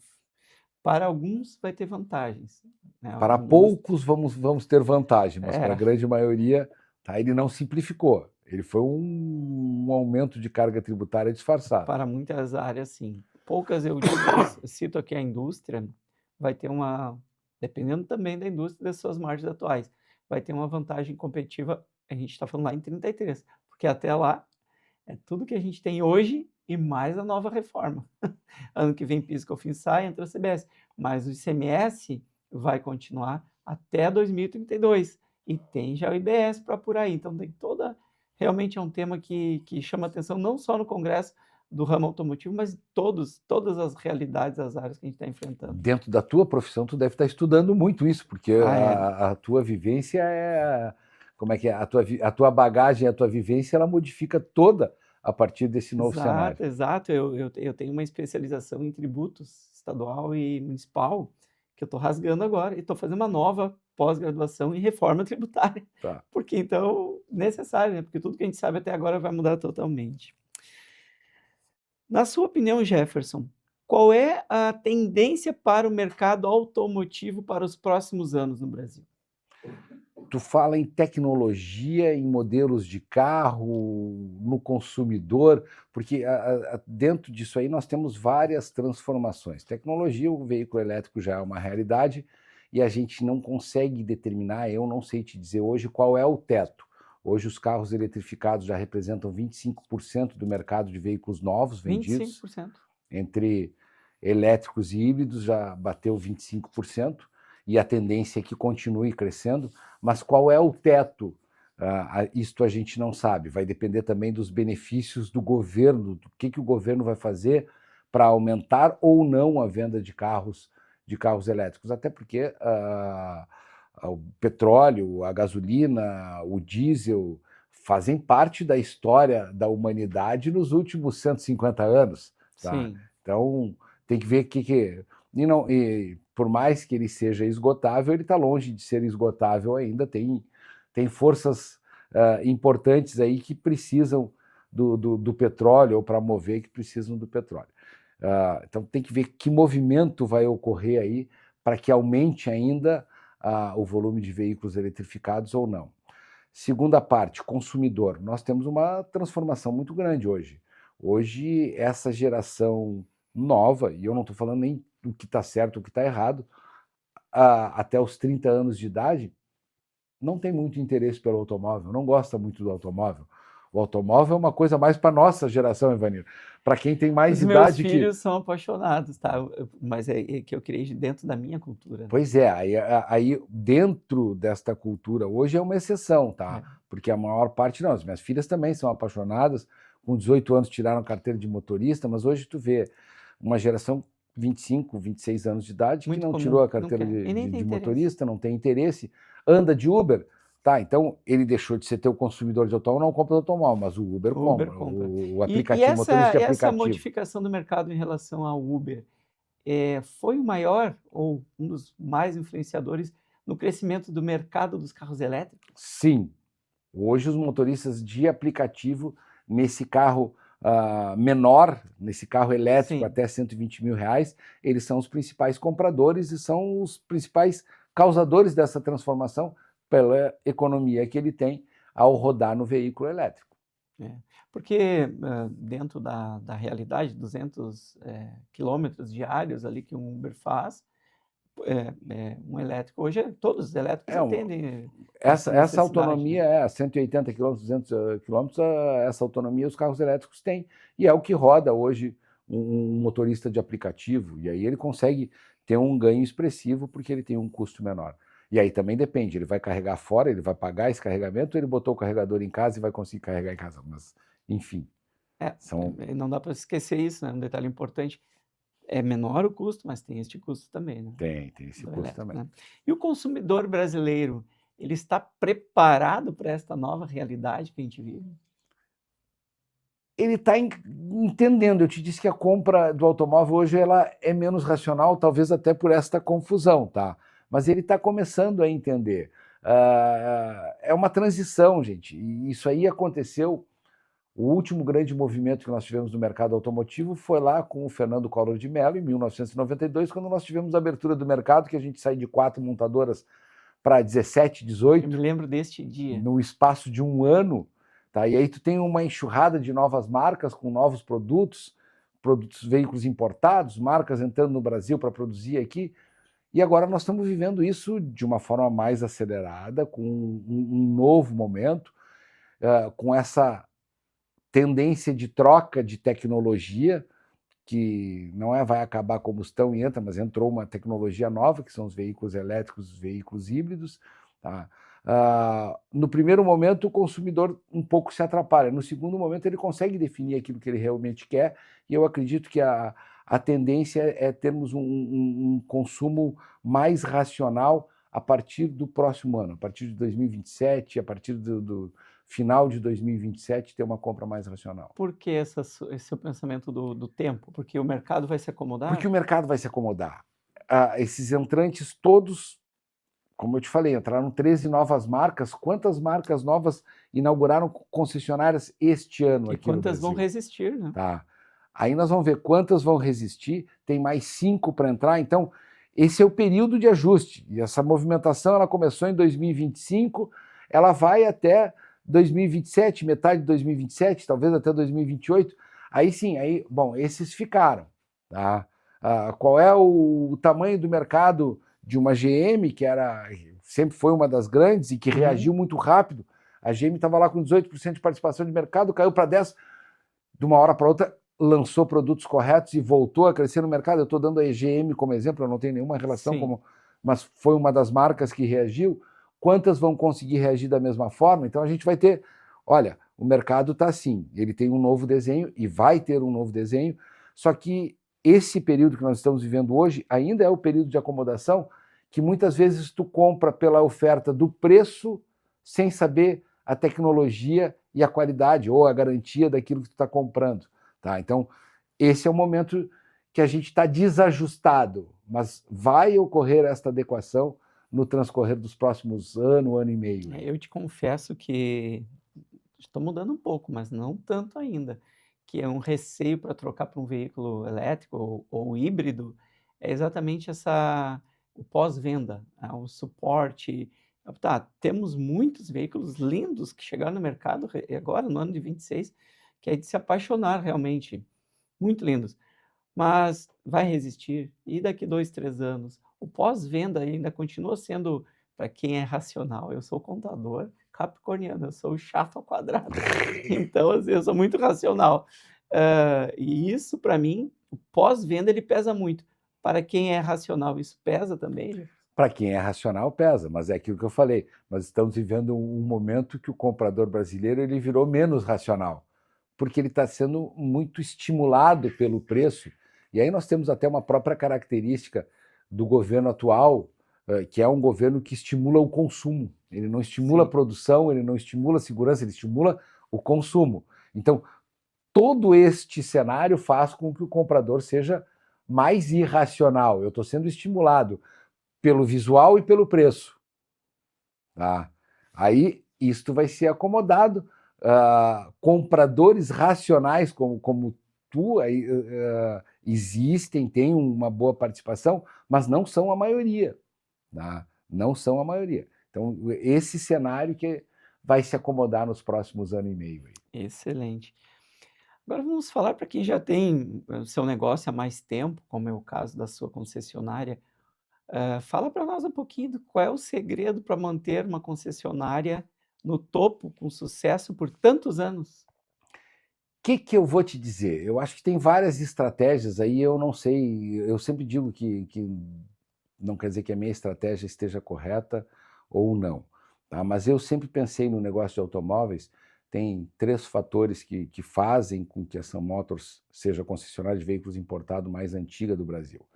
para alguns vai ter vantagens, né? Para poucos vamos ter vantagem, mas para a grande maioria, ele não simplificou. Ele foi um aumento de carga tributária disfarçado. Para muitas áreas, sim. Poucas, eu cito aqui a indústria, vai ter dependendo também da indústria das suas margens atuais, vai ter uma vantagem competitiva, a gente está falando lá em 33, porque até lá é tudo que a gente tem hoje e mais a nova reforma. Ano que vem PIS, COFINS sai, entra a CBS, mas o ICMS vai continuar até 2032 e tem já o IBS para apurar aí. Então tem realmente é um tema que chama atenção não só no Congresso do ramo automotivo, mas todas as realidades, as áreas que a gente está enfrentando. Dentro da tua profissão, tu deve estar estudando muito isso, porque a tua vivência como é que é? A tua bagagem, a tua vivência, ela modifica toda a partir desse novo cenário. Exato. Eu tenho uma especialização em tributos estadual e municipal que eu estou rasgando agora e estou fazendo uma nova pós-graduação em reforma tributária. Tá. Porque então, necessário, né? Porque tudo que a gente sabe até agora vai mudar totalmente. Na sua opinião, Jefferson, qual é a tendência para o mercado automotivo para os próximos anos no Brasil? Tu fala em tecnologia, em modelos de carro, no consumidor, porque dentro disso aí nós temos várias transformações. Tecnologia, o veículo elétrico já é uma realidade e a gente não consegue determinar, eu não sei te dizer hoje qual é o teto. Hoje os carros eletrificados já representam 25% do mercado de veículos novos vendidos. 25%. Entre elétricos e híbridos já bateu 25%. E a tendência é que continue crescendo, mas qual é o teto? Isto a gente não sabe, vai depender também dos benefícios do governo, do que o governo vai fazer para aumentar ou não a venda de carros elétricos, até porque o petróleo, a gasolina, o diesel fazem parte da história da humanidade nos últimos 150 anos. Tá? Sim. Então, tem que ver E por mais que ele seja esgotável, ele está longe de ser esgotável ainda. Tem forças importantes aí que precisam do petróleo, ou para mover, que precisam do petróleo. Então tem que ver que movimento vai ocorrer aí para que aumente ainda o volume de veículos eletrificados ou não. Segunda parte, consumidor. Nós temos uma transformação muito grande hoje. Hoje, essa geração nova, e eu não estou falando nem do que está certo ou o que está errado, até os 30 anos de idade, não tem muito interesse pelo automóvel, não gosta muito do automóvel. O automóvel é uma coisa mais para a nossa geração, Evanir. Para quem tem mais idade que... Meus filhos são apaixonados, tá? Mas é que eu criei dentro da minha cultura. Pois é, aí dentro desta cultura hoje é uma exceção, tá? Porque a maior parte não. As minhas filhas também são apaixonadas, com 18 anos tiraram carteira de motorista, mas hoje tu vê uma geração 25, 26 anos de idade Muito que não comum, tirou a carteira de motorista, não tem interesse, anda de Uber, tá? Então ele deixou de ser teu consumidor de automóvel, não compra automóvel, mas o Uber compra. O aplicativo, motorista de aplicativo. Essa modificação do mercado em relação ao Uber foi o maior ou um dos mais influenciadores no crescimento do mercado dos carros elétricos? Sim. Hoje os motoristas de aplicativo, nesse carro menor, nesse carro elétrico, sim, até 120 mil reais, eles são os principais compradores e são os principais causadores dessa transformação pela economia que ele tem ao rodar no veículo elétrico. Porque dentro da realidade, 200 quilômetros diários ali que um Uber faz, um elétrico. Hoje, todos os elétricos É um, atendem essa essa necessidade, né? autonomia é a 180 quilômetros, 200 quilômetros, essa autonomia os carros elétricos têm. E é o que roda hoje um motorista de aplicativo. E aí ele consegue ter um ganho expressivo porque ele tem um custo menor. E aí também depende, ele vai carregar fora, ele vai pagar esse carregamento, ou ele botou o carregador em casa e vai conseguir carregar em casa. Mas, enfim, são... Não dá para esquecer isso, né? Um detalhe importante. É menor o custo, mas tem este custo também, né? Tem esse Do custo elétrico, também. né? E o consumidor brasileiro, ele está preparado para esta nova realidade que a gente vive? Ele está entendendo. Eu te disse que a compra do automóvel hoje ela é menos racional, talvez até por esta confusão, tá? Mas ele está começando a entender. É uma transição, gente. E isso aí aconteceu. O último grande movimento que nós tivemos no mercado automotivo foi lá com o Fernando Collor de Mello, em 1992, quando nós tivemos a abertura do mercado, que a gente saiu de 4 montadoras para 17, Eu 18, me lembro deste dia. no espaço de um ano. Tá? E aí tu tem uma enxurrada de novas marcas com novos produtos, veículos importados, marcas entrando no Brasil para produzir aqui. E agora nós estamos vivendo isso de uma forma mais acelerada, com um novo momento, com essa tendência de troca de tecnologia, que não vai acabar a combustão e entra, mas entrou uma tecnologia nova, que são os veículos elétricos, os veículos híbridos. Tá? No primeiro momento, o consumidor um pouco se atrapalha. No segundo momento, ele consegue definir aquilo que ele realmente quer, e eu acredito que a tendência é termos um consumo mais racional a partir do próximo ano, a partir de 2027, a partir do final de 2027, ter uma compra mais racional. Por que esse seu pensamento do tempo? Porque o mercado vai se acomodar? Porque o mercado vai se acomodar. Esses entrantes todos, como eu te falei, entraram 13 novas marcas. Quantas marcas novas inauguraram concessionárias este ano E aqui no quantas vão Brasil? resistir, né? Tá. Aí nós vamos ver quantas vão resistir. Tem mais 5 para entrar. Então, esse é o período de ajuste. E essa movimentação ela começou em 2025, ela vai até 2027, metade de 2027, talvez até 2028. Aí sim, bom, esses ficaram. Tá? Qual é o tamanho do mercado de uma GM, que sempre foi uma das grandes e que reagiu muito rápido? A GM estava lá com 18% de participação de mercado, caiu para 10%, de uma hora para outra lançou produtos corretos e voltou a crescer no mercado. Eu estou dando a EGM como exemplo, eu não tenho nenhuma relação, mas foi uma das marcas que reagiu. Quantas vão conseguir reagir da mesma forma? Então a gente vai ter, olha, o mercado está assim, ele tem um novo desenho e vai ter um novo desenho, só que esse período que nós estamos vivendo hoje ainda é o período de acomodação que muitas vezes tu compra pela oferta do preço sem saber a tecnologia e a qualidade ou a garantia daquilo que tu está comprando. Tá? Então, esse é o momento que a gente está desajustado, mas vai ocorrer esta adequação no transcorrer dos próximos ano e meio. Eu te confesso que estou mudando um pouco, mas não tanto ainda, que é um receio para trocar para um veículo elétrico ou híbrido, é exatamente o pós-venda, o suporte. Tá, temos muitos veículos lindos que chegaram no mercado agora, no ano de 26, que é de se apaixonar realmente, muito lindos, mas vai resistir. E daqui 2, 3 anos? O pós-venda ainda continua sendo para quem é racional. Eu sou contador capricorniano, eu sou o chato ao quadrado. Então, assim, eu sou muito racional. E isso para mim, o pós-venda ele pesa muito. Para quem é racional, isso pesa também? Para quem é racional, pesa, mas é aquilo que eu falei. Nós estamos vivendo um momento que o comprador brasileiro ele virou menos racional, porque ele está sendo muito estimulado pelo preço. E aí nós temos até uma própria característica do governo atual, que é um governo que estimula o consumo. Ele não estimula a produção, ele não estimula a segurança, ele estimula o consumo. Então, todo este cenário faz com que o comprador seja mais irracional. Eu estou sendo estimulado pelo visual e pelo preço. Tá? Aí isto vai ser acomodado. Compradores racionais como tu existem, têm uma boa participação, mas não são a maioria. Tá? Não são a maioria. Então, esse cenário que vai se acomodar nos próximos ano e meio. Excelente. Agora vamos falar para quem já tem o seu negócio há mais tempo, como é o caso da sua concessionária. Fala para nós um pouquinho do qual é o segredo para manter uma concessionária no topo, com sucesso por tantos anos? Que eu vou te dizer? Eu acho que tem várias estratégias aí, eu não sei, eu sempre digo que não quer dizer que a minha estratégia esteja correta ou não, tá? Mas eu sempre pensei no negócio de automóveis, tem 3 fatores que fazem com que a Sam Motors seja a concessionária de veículos importado mais antiga do Brasil.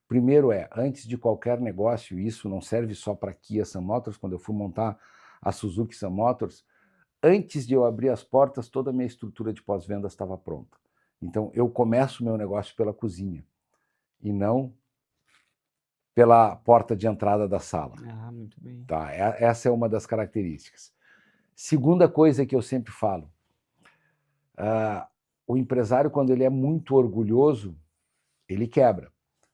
Primeiro antes de qualquer negócio, isso não serve só para a Kia Sam Motors, quando eu fui montar a Suzuki Sam Motors, antes de eu abrir as portas, toda a minha estrutura de pós-vendas estava pronta. Então, eu começo o meu negócio pela cozinha e não pela porta de entrada da sala. Ah, muito bem. Tá? Essa é uma das características. Segunda coisa que eu sempre falo, o empresário, quando ele é muito orgulhoso, ele quebra.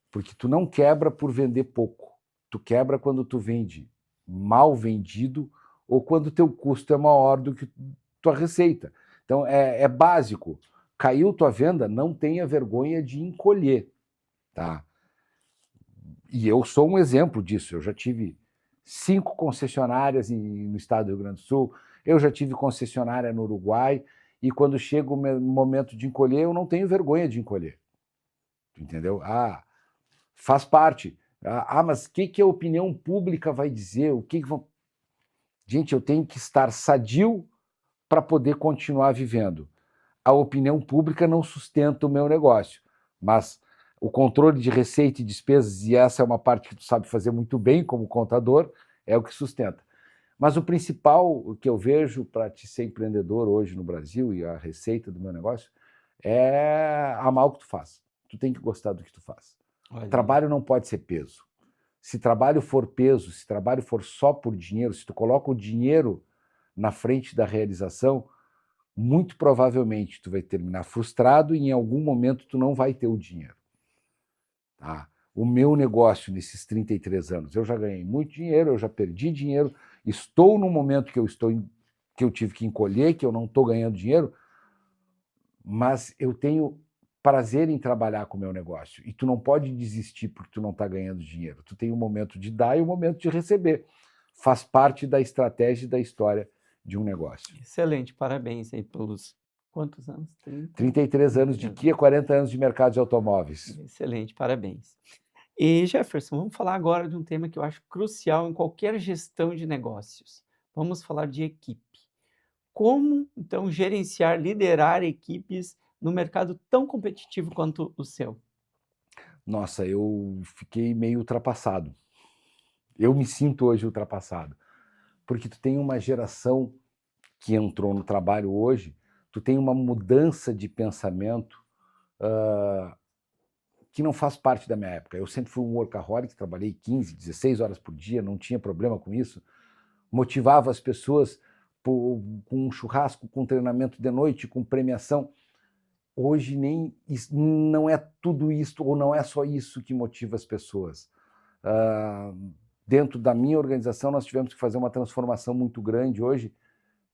Porque tu não quebra por vender pouco. Tu quebra quando tu vende mal vendido ou quando o teu custo é maior do que tua receita. Então, é básico. Caiu tua venda, não tenha vergonha de encolher. Tá? E eu sou um exemplo disso. Eu já tive 5 concessionárias no estado do Rio Grande do Sul, eu já tive concessionária no Uruguai, e quando chega o momento de encolher, eu não tenho vergonha de encolher. Entendeu? Faz parte. Mas o que a opinião pública vai dizer? Gente, eu tenho que estar sadio para poder continuar vivendo. A opinião pública não sustenta o meu negócio, mas o controle de receita e despesas, e essa é uma parte que tu sabe fazer muito bem como contador, é o que sustenta. Mas o principal que eu vejo para te ser empreendedor hoje no Brasil e a receita do meu negócio é amar o que tu faz. Tu tem que gostar do que tu faz. Olha, Trabalho não pode ser peso. Se trabalho for peso, se trabalho for só por dinheiro, se tu coloca o dinheiro na frente da realização, muito provavelmente tu vai terminar frustrado e em algum momento tu não vai ter o dinheiro. Tá? O meu negócio nesses 33 anos, eu já ganhei muito dinheiro, eu já perdi dinheiro, estou no momento que eu tive que encolher, que eu não estou ganhando dinheiro, mas eu tenho prazer em trabalhar com o meu negócio. E tu não pode desistir porque tu não está ganhando dinheiro. Tu tem um momento de dar e um momento de receber. Faz parte da estratégia e da história de um negócio. excelente, parabéns aí pelos quantos anos? 33 anos de Kia, 40 anos de mercado de automóveis. Excelente, parabéns. E Jefferson, vamos falar agora de um tema que eu acho crucial em qualquer gestão de negócios. Vamos falar de equipe. Como, então, gerenciar, liderar equipes no mercado tão competitivo quanto o seu? Nossa, eu fiquei meio ultrapassado. Eu me sinto hoje ultrapassado. Porque tu tem uma geração que entrou no trabalho hoje, tu tem uma mudança de pensamento que não faz parte da minha época. Eu sempre fui um workaholic, trabalhei 15, 16 horas por dia, não tinha problema com isso. Motivava as pessoas com um churrasco, com treinamento de noite, com premiação. Hoje não é tudo isso, ou não é só isso que motiva as pessoas. Dentro da minha organização, nós tivemos que fazer uma transformação muito grande hoje,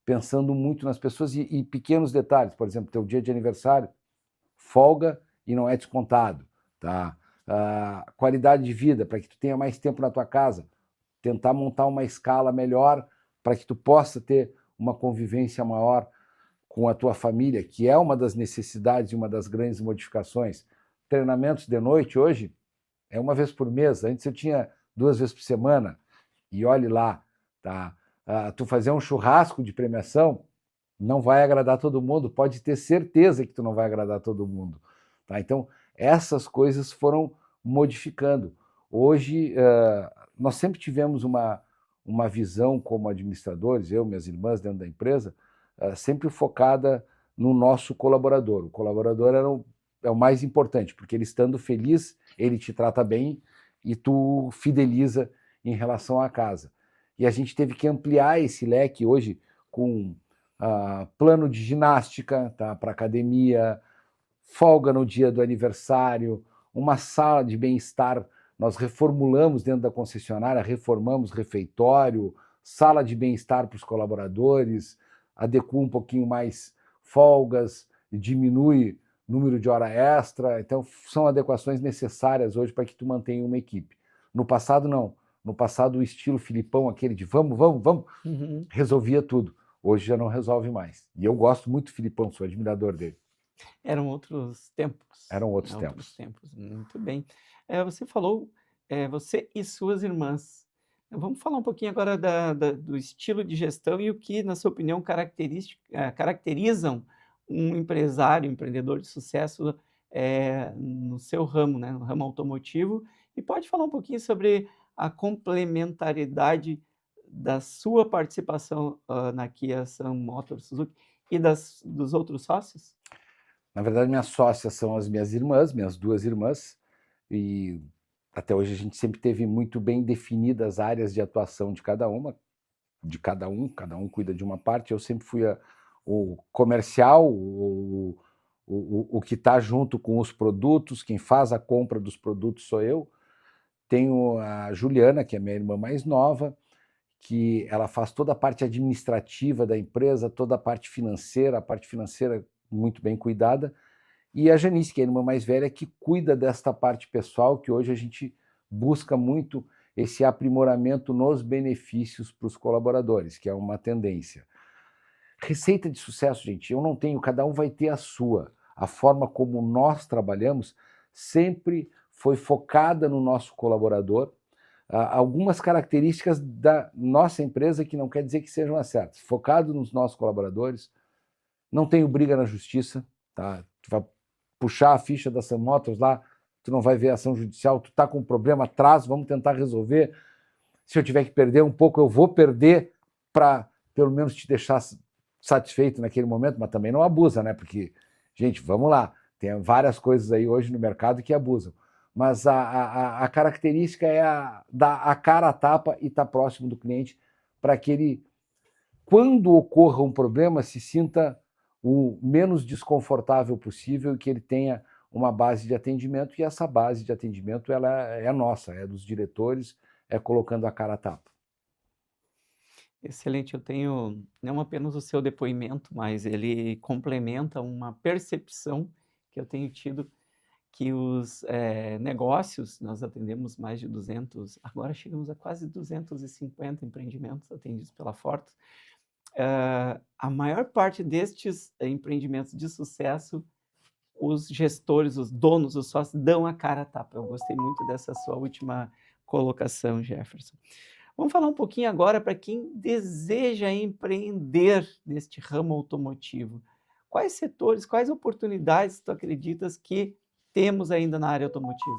pensando muito nas pessoas e pequenos detalhes. Por exemplo, teu dia de aniversário, folga e não é descontado. Tá? Qualidade de vida, para que tu tenha mais tempo na tua casa. Tentar montar uma escala melhor para que tu possa ter uma convivência maior com a tua família, que é uma das necessidades e uma das grandes modificações. Treinamentos de noite hoje é uma vez por mês. Antes eu tinha 2 vezes por semana. E olhe lá, tá? Tu fazer um churrasco de premiação não vai agradar todo mundo. Pode ter certeza que tu não vai agradar todo mundo. Tá? Então, essas coisas foram modificando. Hoje, nós sempre tivemos uma visão como administradores, eu, minhas irmãs dentro da empresa, sempre focada no nosso colaborador. O colaborador é o mais importante, porque ele estando feliz, ele te trata bem e tu fideliza em relação à casa. E a gente teve que ampliar esse leque hoje com plano de ginástica, tá, para academia, folga no dia do aniversário, uma sala de bem-estar. Nós reformulamos dentro da concessionária, reformamos refeitório, sala de bem-estar para os colaboradores, adequa um pouquinho mais folgas, diminui o número de hora extra. Então, são adequações necessárias hoje para que tu mantenha uma equipe. No passado, não. No passado, o estilo Filipão, aquele de vamos, vamos, vamos, resolvia tudo. Hoje já não resolve mais. E eu gosto muito do Filipão, sou admirador dele. Eram outros tempos. Eram outros Outros tempos. tempos. Muito bem. Você falou, você e suas irmãs. Vamos falar um pouquinho agora do estilo de gestão e o que, na sua opinião, caracterizam um empresário, um empreendedor de sucesso no seu ramo, né, no ramo automotivo. E pode falar um pouquinho sobre a complementariedade da sua participação na Kia Sun Motors Suzuki e dos outros sócios? Na verdade, minhas sócias são as minhas irmãs, minhas duas irmãs, e até hoje a gente sempre teve muito bem definidas as áreas de atuação de cada uma, cada um cuida de uma parte. Eu sempre fui o comercial, o que está junto com os produtos, quem faz a compra dos produtos sou eu. Tenho a Juliana, que é minha irmã mais nova, que ela faz toda a parte administrativa da empresa, toda a parte financeira muito bem cuidada, e a Janice, que é a irmã mais velha, que cuida desta parte pessoal, que hoje a gente busca muito esse aprimoramento nos benefícios para os colaboradores, que é uma tendência. Receita de sucesso, gente, eu não tenho, cada um vai ter a sua. A forma como nós trabalhamos sempre foi focada no nosso colaborador. Algumas características da nossa empresa que não quer dizer que sejam as certas. Focado nos nossos colaboradores, não tenho briga na justiça, tá? Tu vai puxar a ficha da Sun Motors lá, tu não vai ver ação judicial, tu tá com um problema, traz, vamos tentar resolver. Se eu tiver que perder um pouco, eu vou perder para pelo menos te deixar satisfeito naquele momento, mas também não abusa, né? Porque, gente, vamos lá, tem várias coisas aí hoje no mercado que abusam. Mas a característica é dar a cara a tapa e estar próximo do cliente para que ele, quando ocorra um problema, se sinta o menos desconfortável possível e que ele tenha uma base de atendimento, e essa base de atendimento ela é nossa, é dos diretores, é colocando a cara a tapa. Excelente, eu tenho não apenas o seu depoimento, mas ele complementa uma percepção que eu tenho tido que os negócios, nós atendemos mais de 200, agora chegamos a quase 250 empreendimentos atendidos pela Fortus. A maior parte destes empreendimentos de sucesso, os gestores, os donos, os sócios, dão a cara a tapa. Eu gostei muito dessa sua última colocação, Jefferson. Vamos falar um pouquinho agora para quem deseja empreender neste ramo automotivo. Quais setores, quais oportunidades tu acreditas que temos ainda na área automotiva?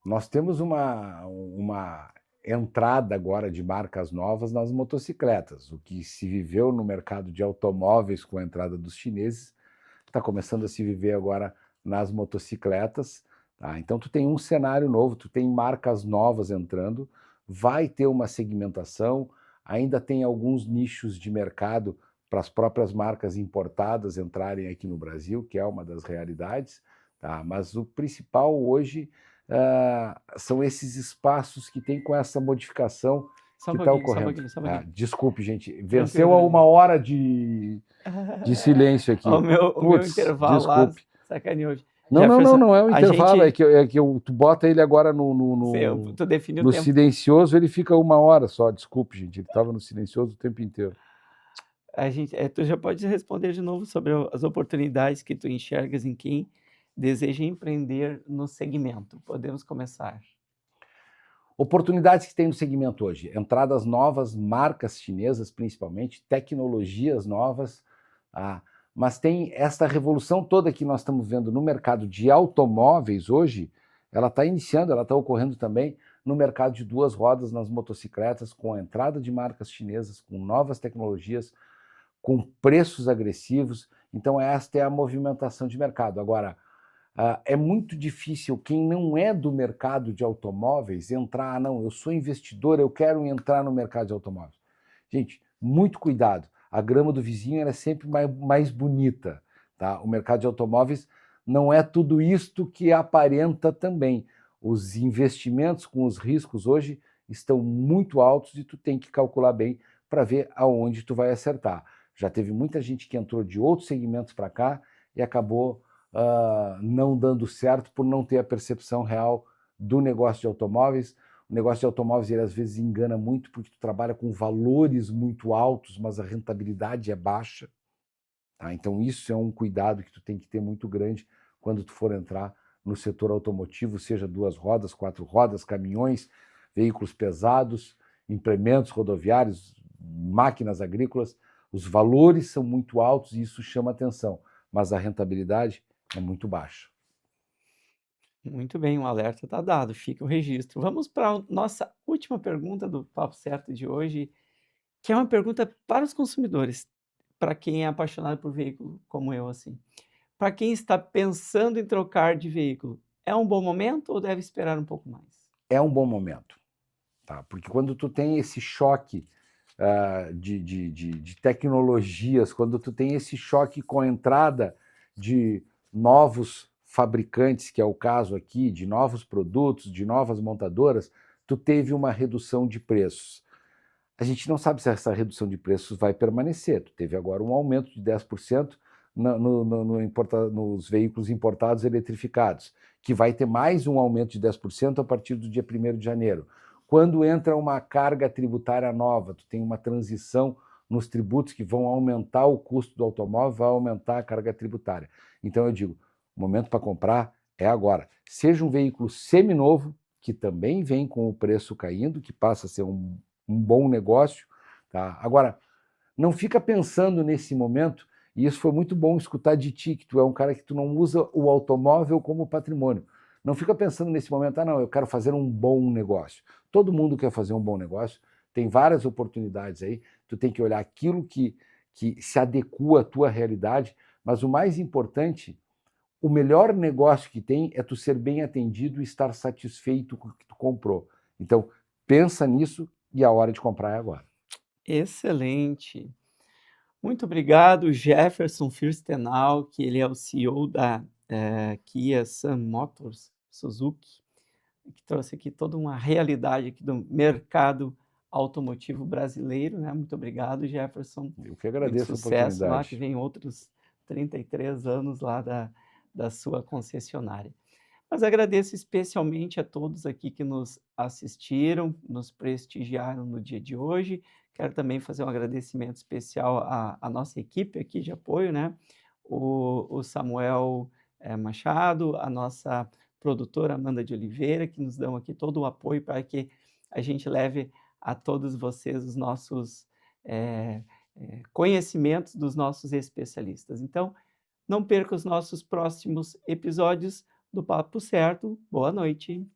Nós temos uma entrada agora de marcas novas nas motocicletas. O que se viveu no mercado de automóveis com a entrada dos chineses está começando a se viver agora nas motocicletas. Tá? Então tu tem um cenário novo, tu tem marcas novas entrando, vai ter uma segmentação, ainda tem alguns nichos de mercado para as próprias marcas importadas entrarem aqui no Brasil, que é uma das realidades, tá? Mas o principal hoje são esses espaços que tem com essa modificação que está ocorrendo. Desculpe, gente, venceu a 1 hora de silêncio aqui. O meu intervalo desculpe. Lá, sacaneou. Não é um intervalo, gente... é que tu bota ele agora no silencioso, ele fica 1 hora só, desculpe, gente, ele estava no silencioso o tempo inteiro. Tu já pode responder de novo sobre as oportunidades que tu enxergas em quem deseja empreender no segmento. Podemos começar. Oportunidades que tem no segmento hoje, entradas novas, marcas chinesas principalmente, tecnologias novas, mas tem essa revolução toda que nós estamos vendo no mercado de automóveis hoje, ela está iniciando, ela está ocorrendo também no mercado de 2 rodas, nas motocicletas, com a entrada de marcas chinesas, com novas tecnologias, com preços agressivos. Então esta é a movimentação de mercado. Agora, é muito difícil quem não é do mercado de automóveis entrar, não, eu sou investidor, eu quero entrar no mercado de automóveis. Gente, muito cuidado. A grama do vizinho é sempre mais bonita. Tá? O mercado de automóveis não é tudo isto que aparenta também. Os investimentos com os riscos hoje estão muito altos e tu tem que calcular bem para ver aonde tu vai acertar. Já teve muita gente que entrou de outros segmentos para cá e acabou não dando certo por não ter a percepção real do negócio de automóveis. O negócio de automóveis, ele às vezes engana muito porque tu trabalha com valores muito altos, mas a rentabilidade é baixa. Tá? Então isso é um cuidado que tu tem que ter muito grande quando tu for entrar no setor automotivo, seja 2 rodas, 4 rodas, caminhões, veículos pesados, implementos rodoviários, máquinas agrícolas. Os valores são muito altos e isso chama atenção, mas a rentabilidade é muito baixa. Muito bem, o alerta está dado, fica o registro. Vamos para a nossa última pergunta do Papo Certo de hoje, que é uma pergunta para os consumidores, para quem é apaixonado por veículo, como eu, assim. Para quem está pensando em trocar de veículo, é um bom momento ou deve esperar um pouco mais? É um bom momento, tá? Porque quando tu tem esse choque de tecnologias, quando tu tem esse choque com a entrada de novos fabricantes, que é o caso aqui, de novos produtos, de novas montadoras, tu teve uma redução de preços. A gente não sabe se essa redução de preços vai permanecer. Tu teve agora um aumento de 10% nos veículos importados eletrificados, que vai ter mais um aumento de 10% a partir do dia 1º de janeiro. Quando entra uma carga tributária nova, tu tem uma transição nos tributos que vão aumentar o custo do automóvel, vai aumentar a carga tributária. Então eu digo, o momento para comprar é agora. Seja um veículo seminovo, que também vem com o preço caindo, que passa a ser um bom negócio. Tá? Agora, não fica pensando nesse momento, e isso foi muito bom escutar de ti, que tu é um cara que tu não usa o automóvel como patrimônio. Não fica pensando nesse momento, não, eu quero fazer um bom negócio. Todo mundo quer fazer um bom negócio, tem várias oportunidades aí, tu tem que olhar aquilo que se adequa à tua realidade, mas o mais importante, o melhor negócio que tem é tu ser bem atendido e estar satisfeito com o que tu comprou. Então, pensa nisso e a hora de comprar é agora. Excelente. Muito obrigado, Jefferson Firstenau, que ele é o CEO da Kia Sun Motors Suzuki, que trouxe aqui toda uma realidade aqui do mercado automotivo brasileiro, né? Muito obrigado, Jefferson. Eu que Muito agradeço a sucesso lá, que oportunidade. vem outros 33 anos lá da sua concessionária. Mas agradeço especialmente a todos aqui que nos assistiram, nos prestigiaram no dia de hoje. Quero também fazer um agradecimento especial à nossa equipe aqui de apoio, né? O Samuel Machado, a nossa produtora Amanda de Oliveira, que nos dão aqui todo o apoio para que a gente leve a todos vocês os nossos conhecimentos dos nossos especialistas. Então, não perca os nossos próximos episódios do Papo Certo. Boa noite.